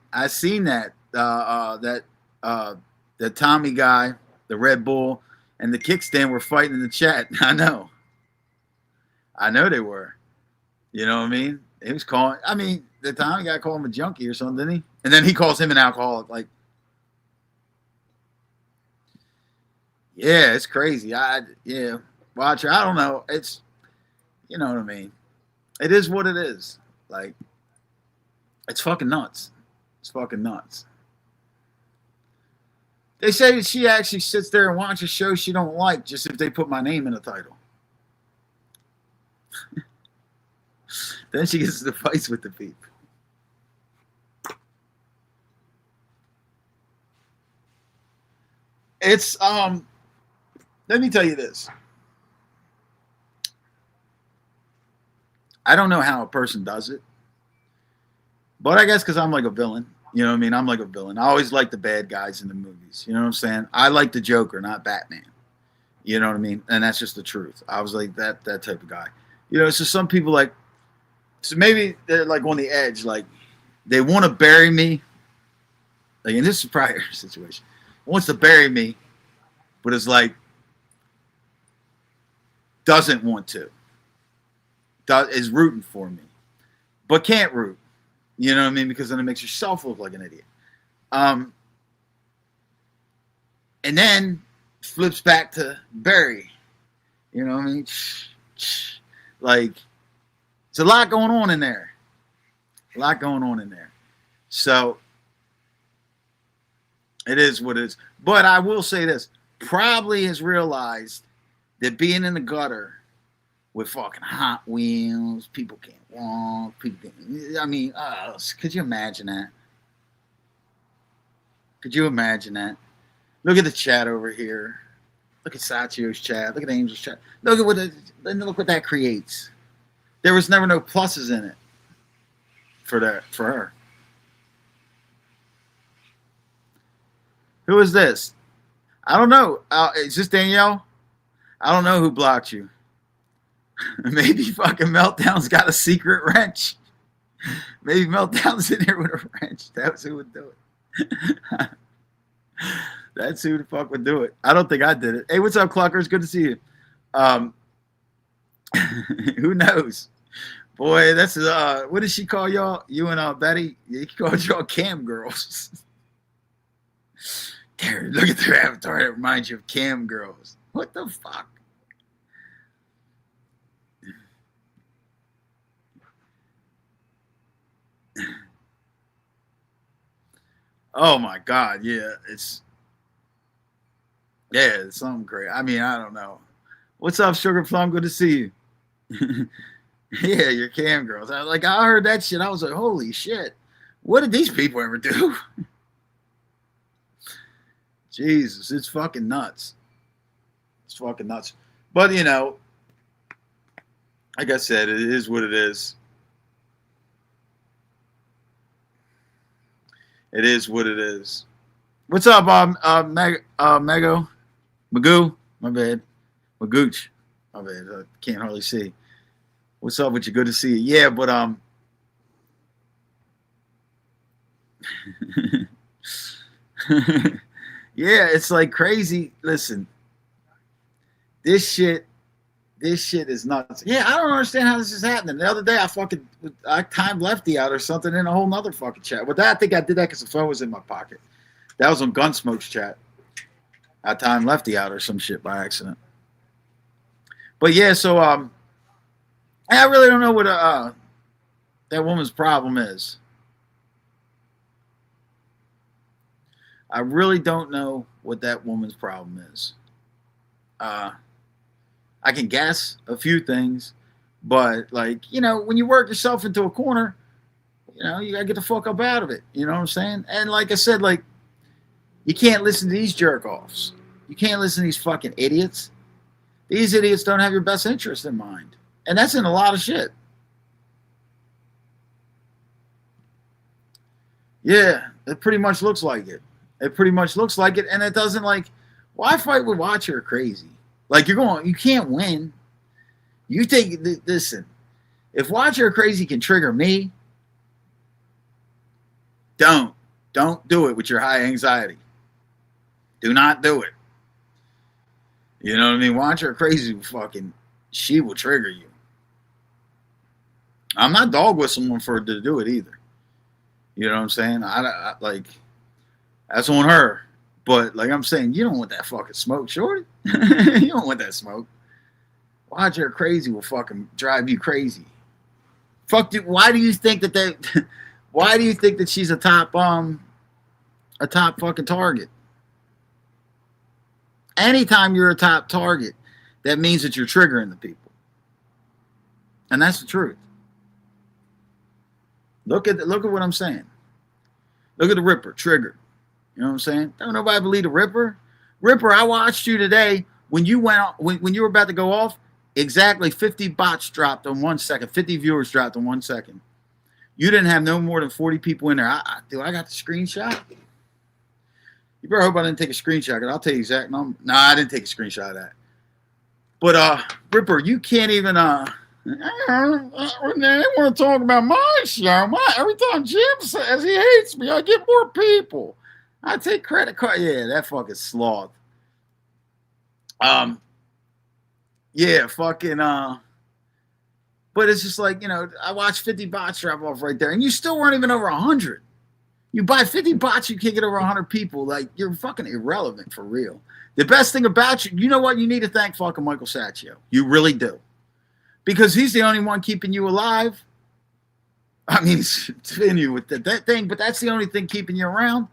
A: That Tommy guy, the Red Bull, and the kickstand were fighting in the chat. I know they were. You know what I mean? He was calling. I mean, the Tommy guy called him a junkie or something, didn't he? And then he calls him an alcoholic. Like, yeah, it's crazy. Watcher. I don't know. It's, you know what I mean. It is what it is. Like, it's fucking nuts. It's fucking nuts. They say that she actually sits there and watches shows she don't like just if they put my name in the title. Then she gets into fights with the people. It's let me tell you this. I don't know how a person does it, but I guess because I'm like a villain. You know what I mean? I'm like a villain. I always like the bad guys in the movies. You know what I'm saying? I like the Joker, not Batman. You know what I mean? And that's just the truth. I was like that type of guy. You know, so some people like, so maybe they're like on the edge, like they want to bury me. Like, and this is probably a situation. Wants to bury me, but it's like, doesn't want to. Is rooting for me, but can't root. You know what I mean? Because then it makes yourself look like an idiot. And then flips back to Barry. You know what I mean? Like, there's a lot going on in there. A lot going on in there. So, it is what it is. But I will say this. Probably has realized that being in the gutter with fucking Hot Wheels, people can't walk, people can't, I mean, could you imagine that? Could you imagine that? Look at the chat over here. Look at Sachio's chat. Look at Angel's chat. Look what that creates. There was never no pluses in it for her. Who is this? I don't know. Is this Danielle? I don't know who blocked you. Maybe fucking Meltdown's got a secret wrench. Maybe Meltdown's in here with a wrench. That's who would do it. That's who the fuck would do it. I don't think I did it. Hey, what's up, Cluckers? Good to see you. Who knows? Boy, that's what did she call y'all? You and Betty? He called y'all cam girls. There, look at their avatar. It reminds you of cam girls. What the fuck? Oh my God, yeah, it's something great. I mean, I don't know. What's up, Sugar Plum? Good to see you. Yeah, your cam girls. I heard that shit. I was like, holy shit. What did these people ever do? Jesus, it's fucking nuts. It's fucking nuts. But, you know, like I said, it is what it is. It is what it is. What's up, Mego? Magoo? My bad. Magooch. My bad. I can't hardly see. What's up with you? Good to see you. Yeah, but yeah, it's like crazy. Listen, this shit is nuts. Yeah, I don't understand how this is happening. The other day, I timed Lefty out or something in a whole nother fucking chat. But I think I did that because the phone was in my pocket. That was on Gunsmoke's chat. I timed Lefty out or some shit by accident. But yeah, so I really don't know what that woman's problem is. I really don't know what that woman's problem is. I can guess a few things, but like, you know, when you work yourself into a corner, you know, you gotta get the fuck up out of it. You know what I'm saying? And like I said, like, you can't listen to these jerk-offs. You can't listen to these fucking idiots. These idiots don't have your best interest in mind. And that's in a lot of shit. Yeah, it pretty much looks like it. It pretty much looks like it, and it doesn't like, why fight with Watcher crazy? Like, you can't win. You take, listen, if Watcher crazy can trigger me, don't do it with your high anxiety. Do not do it. You know what I mean? Watcher crazy she will trigger you. I'm not dog whistling for her to do it either. You know what I'm saying? I like, that's on her. But like I'm saying, you don't want that fucking smoke, shorty. You don't want that smoke. Watcher crazy will fucking drive you crazy. Fuck you. Why do you think that why do you think that she's a top fucking target? Anytime you're a top target, that means that you're triggering the people. And that's the truth. Look at what I'm saying. Look at the Ripper, triggered. You know what I'm saying? Don't nobody believe the Ripper. Ripper, I watched you today when you went on, when you were about to go off, exactly 50 bots dropped in 1 second. 50 viewers dropped in 1 second. You didn't have no more than 40 people in there. I got the screenshot? You better hope I didn't take a screenshot, because I'll tell you exact number. No, I didn't take a screenshot of that. But Ripper, you can't even they want to talk about my show. Every time Jim says he hates me, I get more people. I take credit card. Yeah, that fucking sloth. Yeah, fucking but it's just like, I watched 50 bots drop off right there, and you still weren't even over 100. You buy 50 bots, you can't get over 100 people. Like, you're fucking irrelevant for real. The best thing about you know what? You need to thank fucking Michael Saccio. You really do. Because he's the only one keeping you alive. I mean, continue with that thing, but that's the only thing keeping you around.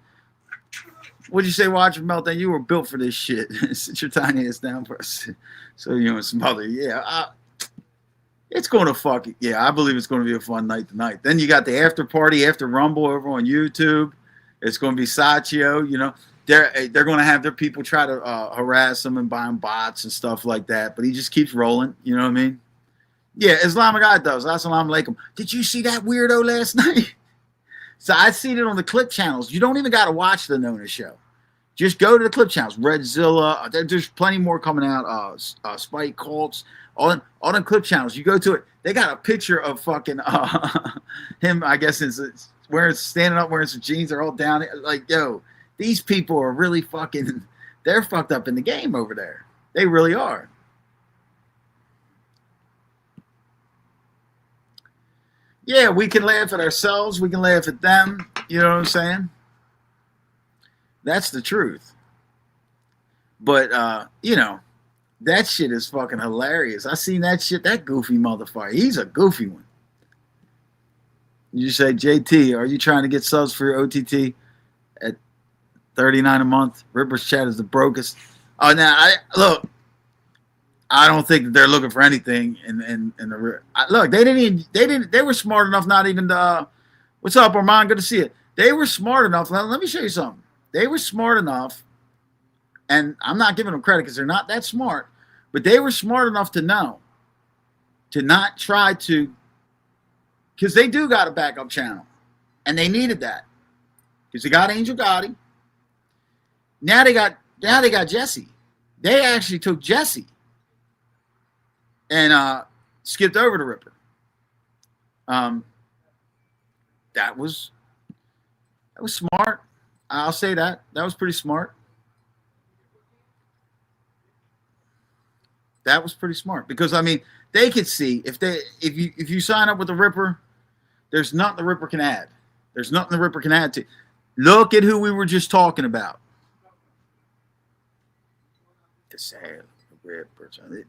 A: What'd you say, Watch Meltdown? You were built for this shit. Sit your tiny ass down first. So you and some other, yeah. It's going to fuck it. Yeah, I believe it's going to be a fun night tonight. Then you got the after party, after Rumble over on YouTube. It's going to be Saccio, They're going to have their people try to harass him and buy him bots and stuff like that. But he just keeps rolling. You know what I mean? Yeah, Islamic God does. Assalamu alaikum. Did you see that weirdo last night? So I seen it on the clip channels. You don't even got to watch the Nona show. Just go to the clip channels. Redzilla. There's plenty more coming out. Spike Colts. All them clip channels. You go to it. They got a picture of fucking him. I guess it's standing up wearing some jeans. They're all down. Like, yo, these people are really fucking. They're fucked up in the game over there. They really are. Yeah, we can laugh at ourselves. We can laugh at them. You know what I'm saying? That's the truth. But, that shit is fucking hilarious. I seen that shit. That goofy motherfucker. He's a goofy one. You say, JT, are you trying to get subs for your OTT at $39 a month? Ripper's chat is the brokest. Oh, now, look. I don't think that they're looking for anything in the look. They were smart enough not even to. What's up, Armand? Good to see you. They were smart enough. Let me show you something. They were smart enough, and I'm not giving them credit because they're not that smart, but they were smart enough to know to not try to, because they do got a backup channel, and they needed that because they got Angel Gotti. Now they got Jesse. They actually took Jesse and skipped over to Ripper. That was smart. I'll say that. That was pretty smart. That was pretty smart because I mean they could see if you sign up with the Ripper, there's nothing the Ripper can add. There's nothing the Ripper can add to. Look at who we were just talking about.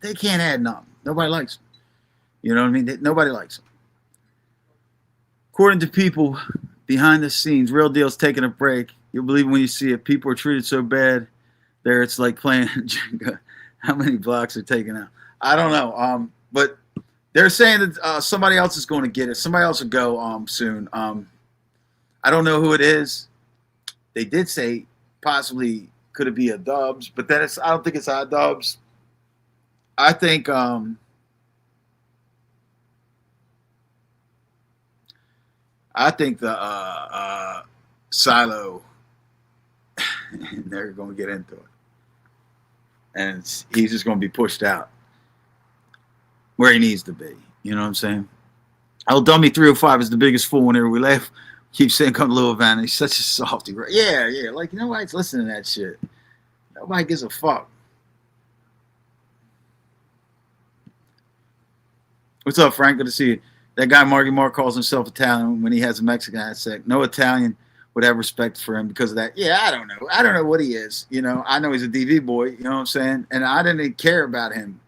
A: They can't add nothing. Nobody likes them. You know what I mean? Nobody likes them. According to people behind the scenes, Real Deal's taking a break. You'll believe when you see it. People are treated so bad there. It's like playing Jenga. How many blocks are taken out? I don't know. But they're saying that somebody else is going to get it. Somebody else will go soon. I don't know who it is. They did say possibly could it be a Dubs, but I don't think it's a Dubs. I think the Silo, they're going to get into it. And he's just going to be pushed out where he needs to be. You know what I'm saying? El Dummy 305 is the biggest fool whenever we laugh. Keep saying come to Lil Van. He's such a softy. Yeah. Like, nobody's listening to that shit. Nobody gives a fuck. What's up, Frank? Good to see you. That guy, Marky Mark, calls himself Italian when he has a Mexican accent. No Italian would have respect for him because of that. Yeah, I don't know. I don't know what he is. I know he's a DV boy. You know what I'm saying? And I didn't care about him.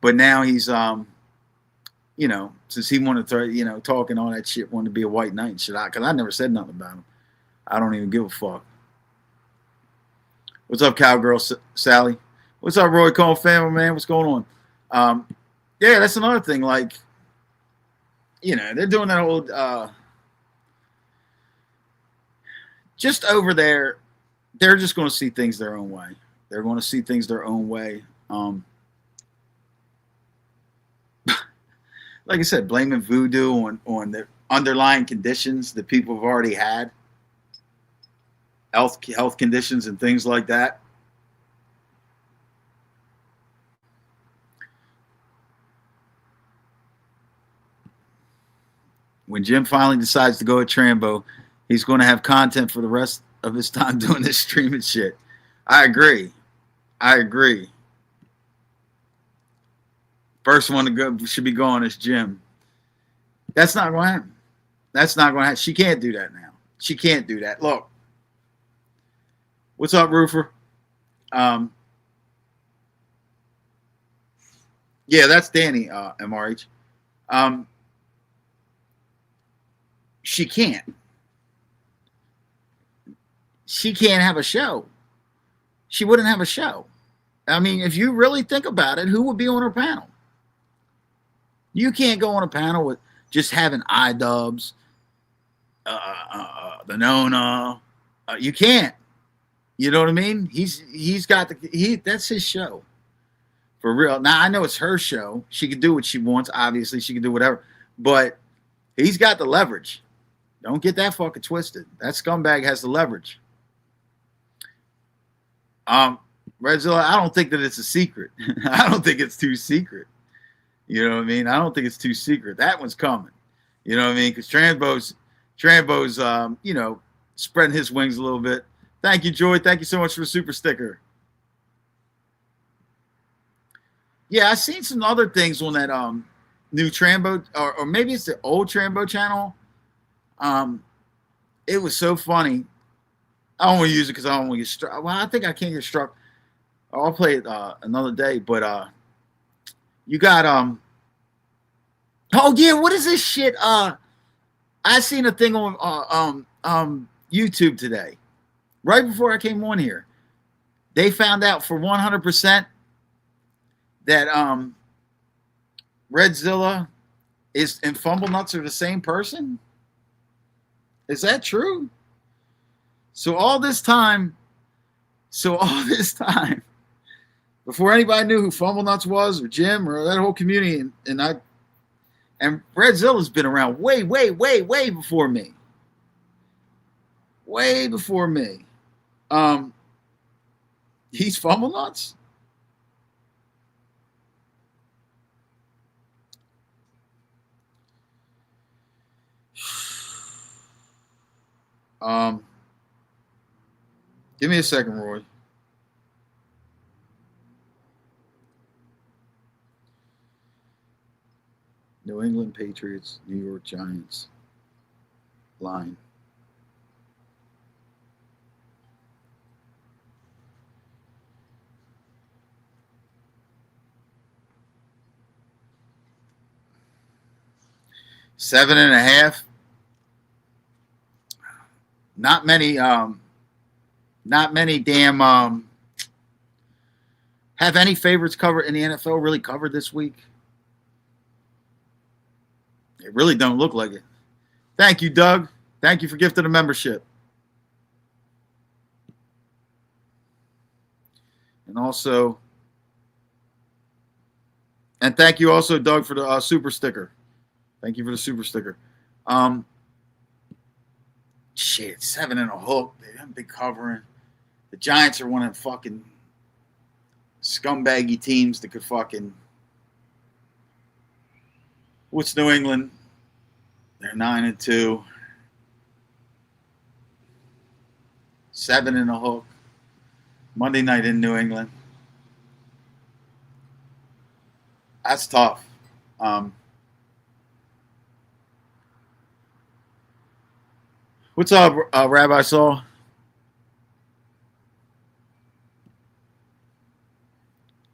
A: But now he's, since he wanted to, talking all that shit, wanted to be a white knight and shit. Because I never said nothing about him. I don't even give a fuck. What's up, Cowgirl Sally? What's up, Roy Cohn family, man? What's going on? Yeah, that's another thing. Like, they're doing that old, just over there, they're just going to see things their own way. They're going to see things their own way. Like I said, blaming voodoo on the underlying conditions that people have already had, health conditions and things like that. When Jim finally decides to go at Trambo, he's going to have content for the rest of his time doing this streaming shit. I agree. First one to go should be gone is Jim. That's not going to happen. That's not going to happen. She can't do that now. She can't do that. Look. What's up, Roofer? Yeah, that's Danny, MRH. She can't. She can't have a show. She wouldn't have a show. I mean, if you really think about it, who would be on her panel? You can't go on a panel with just having iDubbbz, the Nona. You can't. You know what I mean? He's got that's his show. For real. Now, I know it's her show. She can do what she wants. Obviously, she can do whatever. But he's got the leverage. Don't get that fucking twisted. That scumbag has the leverage. Redzilla, I don't think that it's a secret. I don't think it's too secret. You know what I mean? I don't think it's too secret. That one's coming. You know what I mean? Because Trambo's spreading his wings a little bit. Thank you, Joy. Thank you so much for the super sticker. Yeah, I've seen some other things on that new Trambo, or maybe it's the old Trambo channel. It was so funny. I don't want to use it because I don't want to get struck. Well, I think I can't get struck. I'll play it another day. But you got oh yeah, what is this shit? I seen a thing on YouTube today, right before I came on here. They found out for 100% that Redzilla and Fumblenuts are the same person. Is that true? So all this time, before anybody knew who Fumblenuts was or Jim or that whole community, and Redzilla's been around way before me. Way before me. He's Fumblenuts? Give me a second, Roy. New England Patriots, New York Giants line. Seven and a half. Not many damn have any favorites covered in the NFL really covered this week. It really don't look like it. Thank you, Doug. Thank you for gifting a membership. And thank you also, Doug, for the super sticker. Thank you for the super sticker. Shit, 7 and a hook. They haven't been covering. The Giants are one of them fucking scumbaggy teams that could fucking. What's New England? They're 9-2. 7 and a hook. Monday night in New England. That's tough. What's up, Rabbi Saul?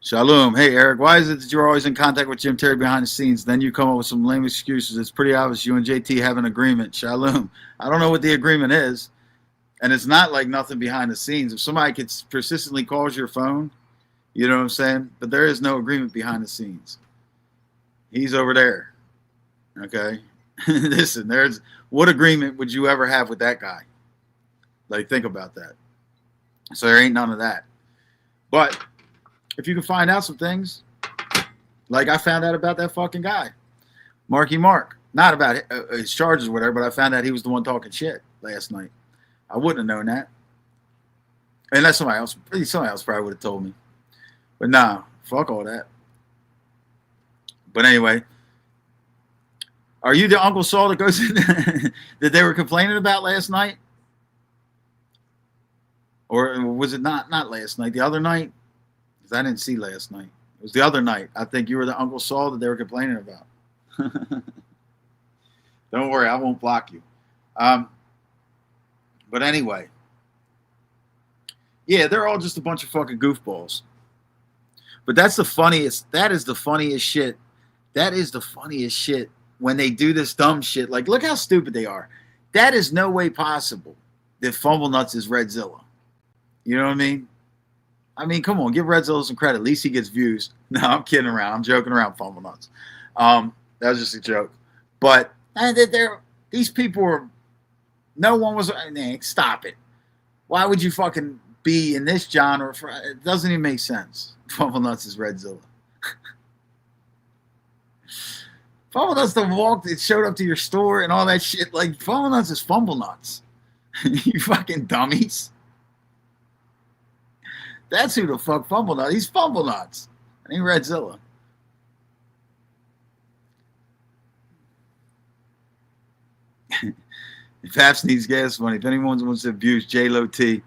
A: Shalom. Hey, Eric, why is it that you're always in contact with Jim Terry behind the scenes? Then you come up with some lame excuses. It's pretty obvious you and JT have an agreement. Shalom. I don't know what the agreement is. And it's not like nothing behind the scenes. If somebody persistently calls your phone, you know what I'm saying? But there is no agreement behind the scenes. He's over there. Okay? Listen, what agreement would you ever have with that guy? Like, think about that. So there ain't none of that. But if you can find out some things, like I found out about that fucking guy, Marky Mark. Not about his charges or whatever, but I found out he was the one talking shit last night. I wouldn't have known that. Unless somebody else probably would have told me. But nah, fuck all that. But anyway, are you the Uncle Saul that goes in that they were complaining about last night? Or was it not last night? The other night? Because I didn't see last night. It was the other night. I think you were the Uncle Saul that they were complaining about. Don't worry, I won't block you. But anyway. Yeah, they're all just a bunch of fucking goofballs. But that is the funniest shit. That is the funniest shit when they do this dumb shit. Like, look how stupid they are. That is no way possible that Fumble Nuts is Redzilla. You know what I mean? I mean, come on, give Redzilla some credit. At least he gets views. No, I'm kidding around. I'm joking around, Fumble Nuts. That was just a joke. But these people were, no one was, stop it. Why would you fucking be in this genre? It doesn't even make sense. Fumble Nuts is Redzilla. Fumble Nuts it showed up to your store and all that shit. Like, Fumble Nuts is Fumble Nuts. You fucking dummies. That's who the fuck Fumble Nuts. He's Fumble Nuts. And he Redzilla. If Paps needs gas money, if anyone wants to abuse J-Lo T,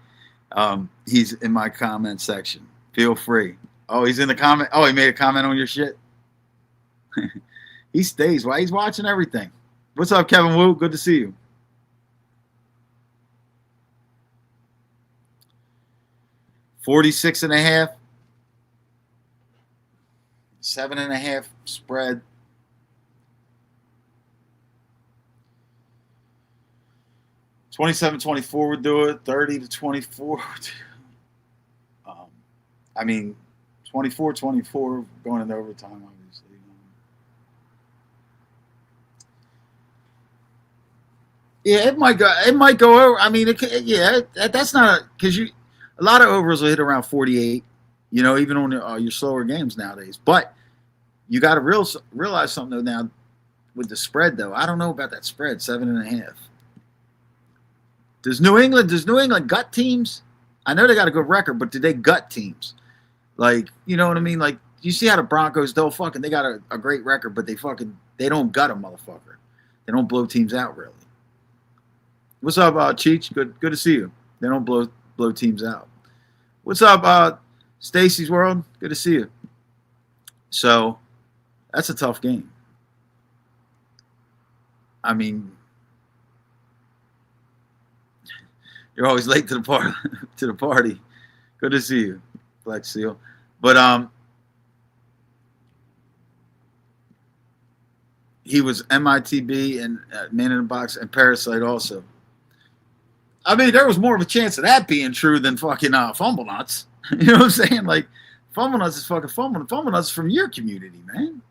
A: he's in my comment section. Feel free. Oh, he's in the comment. Oh, he made a comment on your shit. He stays. Why? He's watching everything. What's up, Kevin Wu? Good to see you. $46.5. 7.5 spread. 27-24 would do it. 30-24. I mean, 24-24 going into overtime, obviously. Yeah, it might go. It might go over. I mean, that's not because a lot of overs will hit around 48. You know, even on your slower games nowadays. But you got to realize something though. Now with the spread though, I don't know about that spread 7.5. Does New England gut teams? I know they got a good record, but do they gut teams? Like, you know what I mean? Like, you see how the Broncos, they got a great record, but they don't gut a motherfucker. They don't blow teams out, really. What's up, Cheech? Good to see you. They don't blow teams out. What's up, Stacy's World? Good to see you. So, that's a tough game. I mean, you're always late to the party. Good to see you, Black Seal. But he was MITB and Man in the Box and Parasite also. I mean, there was more of a chance of that being true than fucking Fumble Nuts. You know what I'm saying? Like, Fumble Nuts is fucking Fumble. Fumble Nuts is from your community, man.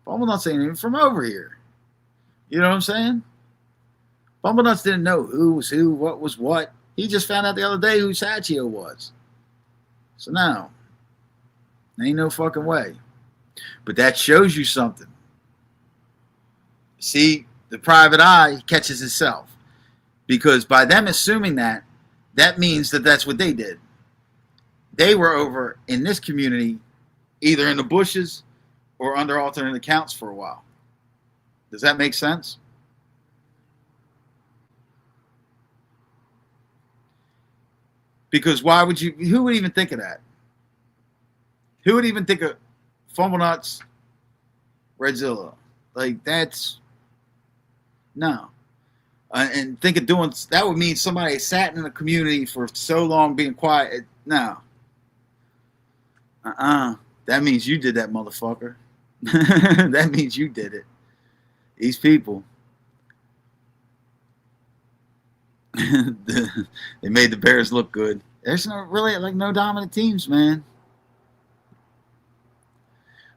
A: Fumble Nuts ain't even from over here. You know what I'm saying? Fumble Nuts didn't know who was who, what was what. He just found out the other day who Sacchio was. So now, ain't no fucking way. But that shows you something. See, the private eye catches itself. Because by them assuming that means that that's what they did. They were over in this community, either in the bushes or under alternate accounts for a while. Does that make sense? Because who would even think of that? Who would even think of Fumble Nuts, Redzilla? Like, no. And think of doing, that would mean somebody sat in the community for so long being quiet. No. That means you did that, motherfucker. That means you did it. These people. They made the Bears look good. There's no dominant teams, man.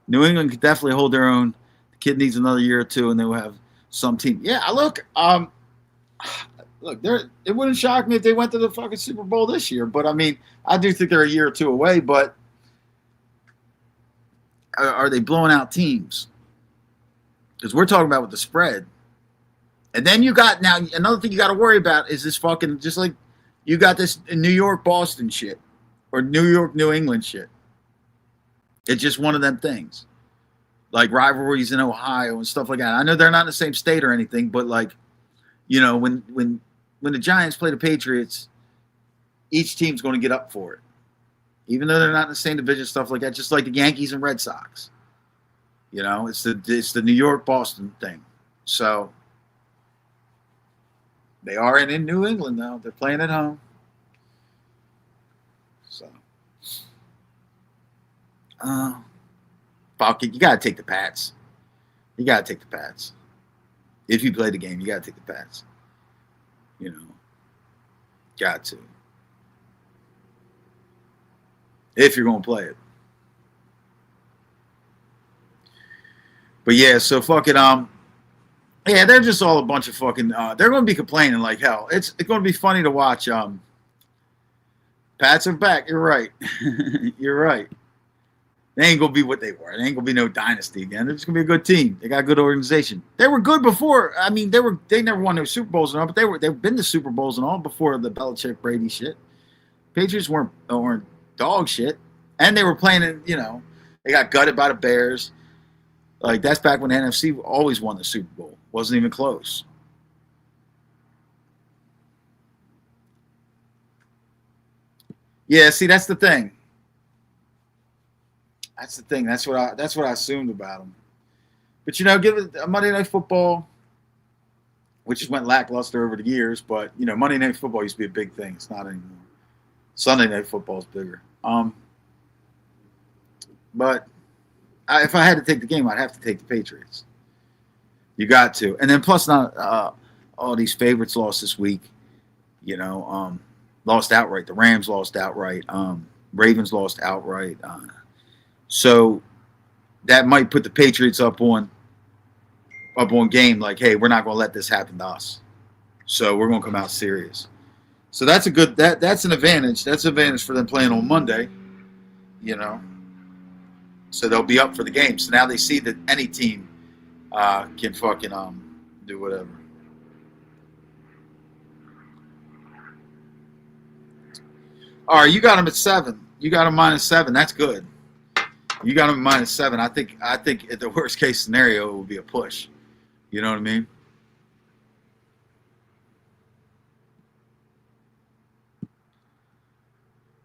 A: New England could definitely hold their own. The kid needs another year or two, and they will have some team. Yeah, look, it wouldn't shock me if they went to the fucking Super Bowl this year. But I mean, I do think they're a year or two away. But are they blowing out teams? Because we're talking about with the spread. And then you got, now another thing you got to worry about is this fucking, just like you got this New York, Boston shit or New York, New England shit. It's just one of them things. Like rivalries in Ohio and stuff like that. I know they're not in the same state or anything, but like, you know, when the Giants play the Patriots, each team's going to get up for it. Even though they're not in the same division, stuff like that, just like the Yankees and Red Sox. You know, it's the New York, Boston thing. So they are in New England now. They're playing at home. So fuck it, you gotta take the Pats. You gotta take the Pats. If you play the game, you gotta take the Pats. You know, got to. If you're gonna play it. But yeah, so fucking yeah, they're just all a bunch of fucking they're gonna be complaining like hell. It's gonna be funny to watch. Pats are back, you're right. You're right. They ain't gonna be what they were. They ain't gonna be no dynasty again. They're just gonna be a good team. They got a good organization. They were good before. I mean, they never won no Super Bowls and all, but they've been to Super Bowls and all before the Belichick Brady shit. Patriots weren't dog shit. And they were playing in, you know, they got gutted by the Bears. Like that's back when the NFC always won the Super Bowl. Wasn't even close. Yeah, see, that's the thing. That's the thing. That's what I assumed about them. But you know, give it a Monday Night Football, which has went lackluster over the years. But you know, Monday Night Football used to be a big thing. It's not anymore. Sunday Night Football is bigger. But if I had to take the game, I'd have to take the Patriots. You got to, and then plus now all these favorites lost this week. You know, lost outright. The Rams lost outright. Ravens lost outright. So that might put the Patriots up on game. Like, hey, we're not going to let this happen to us. So we're going to come out serious. So that's a good that's an advantage. That's an advantage for them playing on Monday. You know, so they'll be up for the game. So now they see that any team can fucking do whatever. All right, you got them at 7. You got them -7. That's good. You got them -7. I think at the worst case scenario, it would be a push. You know what I mean?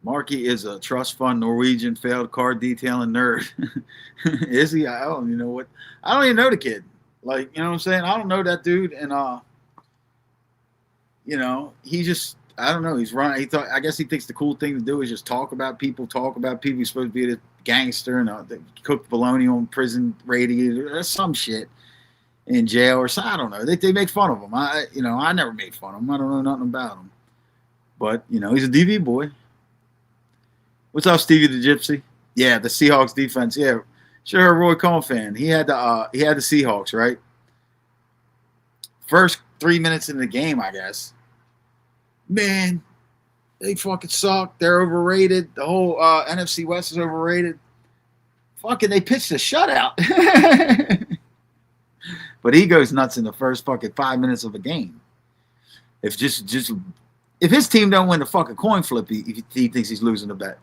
A: Marky is a trust fund Norwegian failed car detailing nerd. Is he? I don't even know what. I don't even know the kid. Like, you know what I'm saying? I don't know that dude. And you know, he just, I don't know. He's running. I guess he thinks the cool thing to do is just talk about people. He's supposed to be a gangster and cook bologna on prison radio or some shit in jail or something. I don't know. They make fun of him. I never made fun of him. I don't know nothing about him. But you know, he's a DV boy. What's up, Stevie the Gypsy? Yeah, the Seahawks defense. Yeah, sure, a Roy Cohn fan. He had the Seahawks, right? First 3 minutes in the game, I guess. Man, they fucking suck. They're overrated. The whole NFC West is overrated. Fucking, they pitched a shutout. But he goes nuts in the first fucking 5 minutes of a game. If his team don't win the fucking coin flip, he thinks he's losing the bet.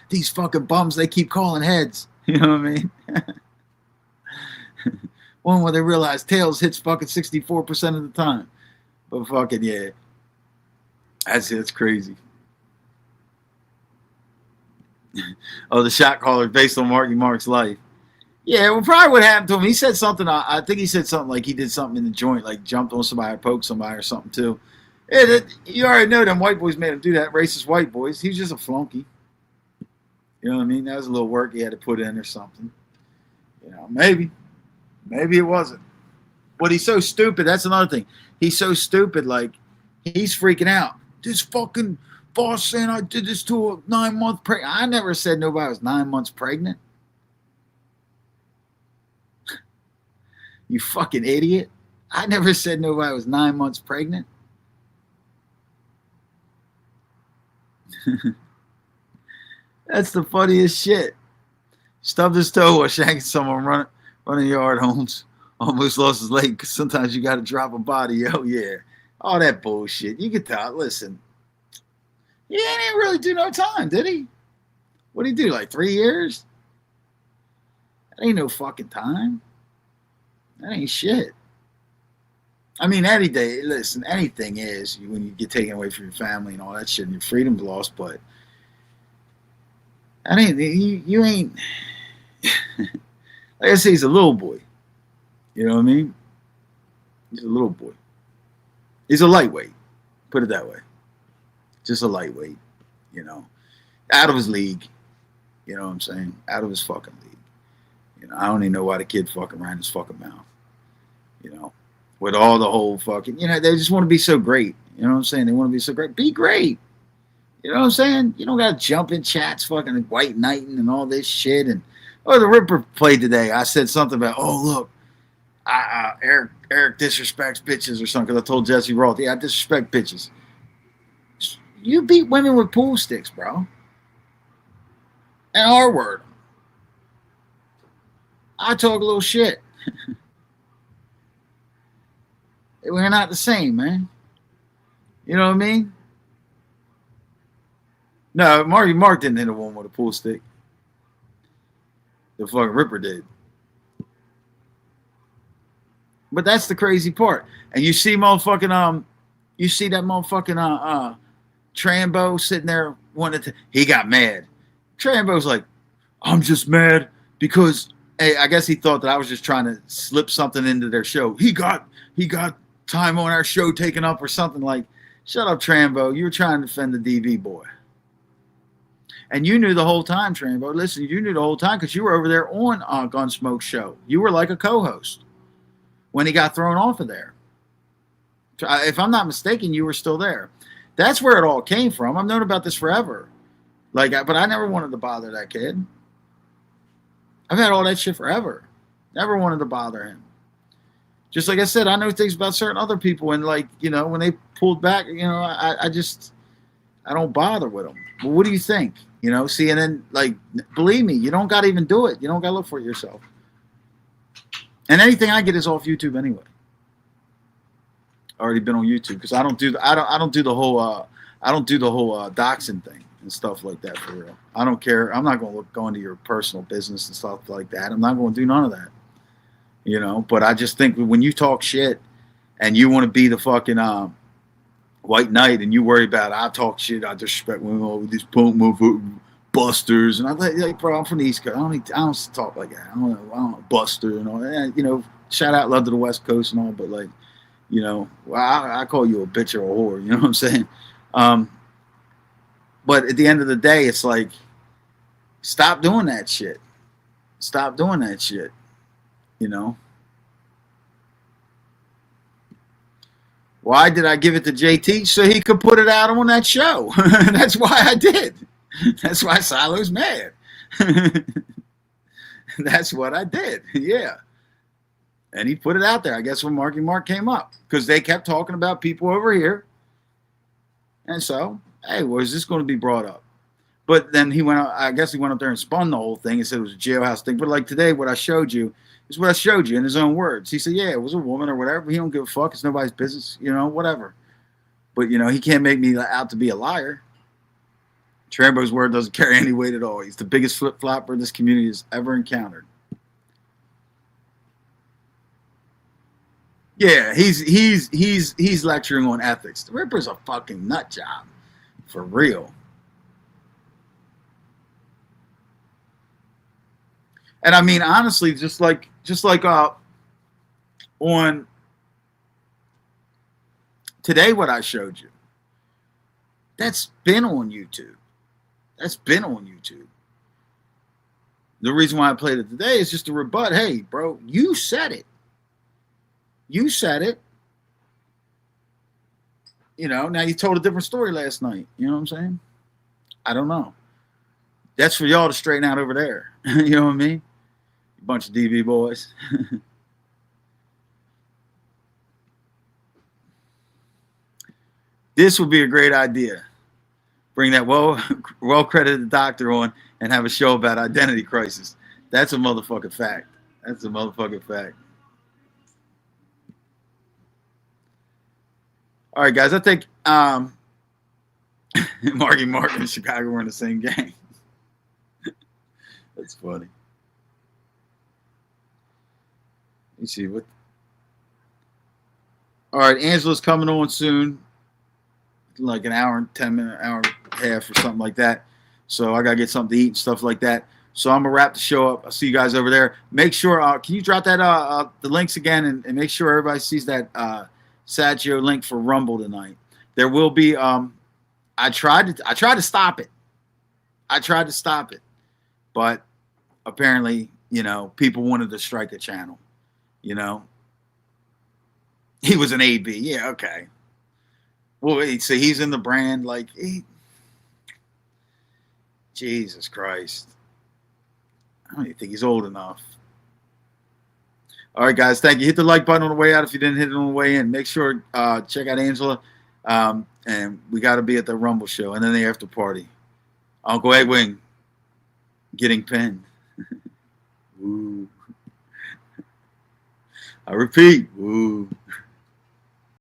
A: These fucking bums, they keep calling heads. You know what I mean? One where they realize tails hits fucking 64% of the time. But fucking yeah. That's crazy. Oh, the shot caller based on Marky Mark's life. Yeah, well, probably what happened to him. He said something. I think he said something like he did something in the joint, like jumped on somebody or poked somebody or something too. Yeah, you already know them white boys made him do that. Racist white boys. He's just a flunky. You know what I mean? That was a little work he had to put in or something. You know, maybe it wasn't. But he's so stupid. That's another thing. He's so stupid. Like, he's freaking out. This fucking boss saying I did this to a 9-month pregnant. I never said nobody was 9 months pregnant. You fucking idiot. I never said nobody was 9 months pregnant. That's the funniest shit. Stubbed his toe while shanking someone running yard homes. Almost lost his leg because sometimes you got to drop a body. Oh, yeah. All that bullshit. You can tell. Listen, he didn't really do no time, did he? What did he do, like 3 years? That ain't no fucking time. That ain't shit. I mean, any day, listen, anything is when you get taken away from your family and all that shit and your freedom's lost, but that ain't, you ain't, like I say, he's a little boy. You know what I mean? He's a little boy. He's a lightweight. Put it that way. Just a lightweight, you know. Out of his league. You know what I'm saying? Out of his fucking league. You know, I don't even know why the kid fucking ran his fucking mouth. You know, with all the whole fucking, you know, they just want to be so great. You know what I'm saying? They want to be so great. Be great. You know what I'm saying? You don't got to jump in chats fucking white knighting and all this shit. And, oh, the Ripper played today. I said something about, oh, look, Eric disrespects bitches or something. Because I told Jesse Roth, yeah, I disrespect bitches. You beat women with pool sticks, bro. And R-word. I talk a little shit. We're not the same, man. You know what I mean? No, Mark didn't hit a woman with a pool stick. The fucking Ripper did. But that's the crazy part. And you see motherfucking you see that motherfucking Trambo sitting there he got mad. Trambo's like, I'm just mad because hey, I guess he thought that I was just trying to slip something into their show. He got time on our show taken up or something. Like, shut up, Trambo. You were trying to defend the DV boy. And you knew the whole time, Trambo. Listen, you knew the whole time because you were over there on Gunsmoke's show. You were like a co-host when he got thrown off of there. If I'm not mistaken, you were still there. That's where it all came from. I've known about this forever. But I never wanted to bother that kid. I've had all that shit forever. Never wanted to bother him. Just like I said, I know things about certain other people, and like, you know, when they pulled back, you know, I don't bother with them. Well, what do you think? You know, see, and then, like, believe me, you don't got to even do it. You don't got to look for it yourself. And anything I get is off YouTube anyway. Already been on YouTube because I don't do the whole doxing thing and stuff like that for real. I don't care. I'm not going to go into your personal business and stuff like that. I'm not going to do none of that. You know, but I just think when you talk shit and you want to be the fucking white knight and you worry about I talk shit, I disrespect women, all these punk motherfuckers, busters, and I'm like, bro, I'm from the East Coast. I don't talk like that. I don't buster and all that. You know, shout out, love to the West Coast and all, but like, you know, I call you a bitch or a whore. You know what I'm saying? But at the end of the day, it's like, stop doing that shit. Stop doing that shit. You know? Why did I give it to JT? So he could put it out on that show. That's why I did. That's why Silo's mad. That's what I did. Yeah. And he put it out there, I guess, when Marky Mark came up. Because they kept talking about people over here. And so, hey, well, is this going to be brought up? But then he went up there and spun the whole thing and said it was a jailhouse thing. But like today, what I showed you is what I showed you in his own words. He said, yeah, it was a woman or whatever. He don't give a fuck. It's nobody's business, you know, whatever. But, you know, he can't make me out to be a liar. Trambo's word doesn't carry any weight at all. He's the biggest flip-flopper this community has ever encountered. Yeah, he's lecturing on ethics. The Ripper's a fucking nut job. For real. And I mean, honestly, just like on today, what I showed you, that's been on YouTube. That's been on YouTube. The reason why I played it today is just to rebut, hey, bro, you said it. You said it. You know, now you told a different story last night. You know what I'm saying? I don't know. That's for y'all to straighten out over there. You know what I mean? Bunch of DV boys. This would be a great idea. bring that well-credited doctor on and have a show about identity crisis. That's a motherfucking fact. That's a motherfucking fact. All right, guys. I think Marky Mark and Chicago were in the same game. That's funny. Let me see what. All right, Angela's coming on soon, like an hour and 10 minutes, hour and a half or something like that. So I gotta get something to eat and stuff like that. So I'm gonna wrap the show up. I'll see you guys over there. Make sure, can you drop that the links again and make sure everybody sees that Sagio link for Rumble tonight. There will be. I tried to stop it. But apparently, people wanted to strike a channel. He was an AB. Yeah, okay. Well, so he's in the brand. Jesus Christ. I don't even think he's old enough. All right, guys. Thank you. Hit the like button on the way out if you didn't hit it on the way in. Make sure check out Angela. And we got to be at the Rumble show and then the after party. Uncle Edwin getting pinned. Woo. I repeat, woo.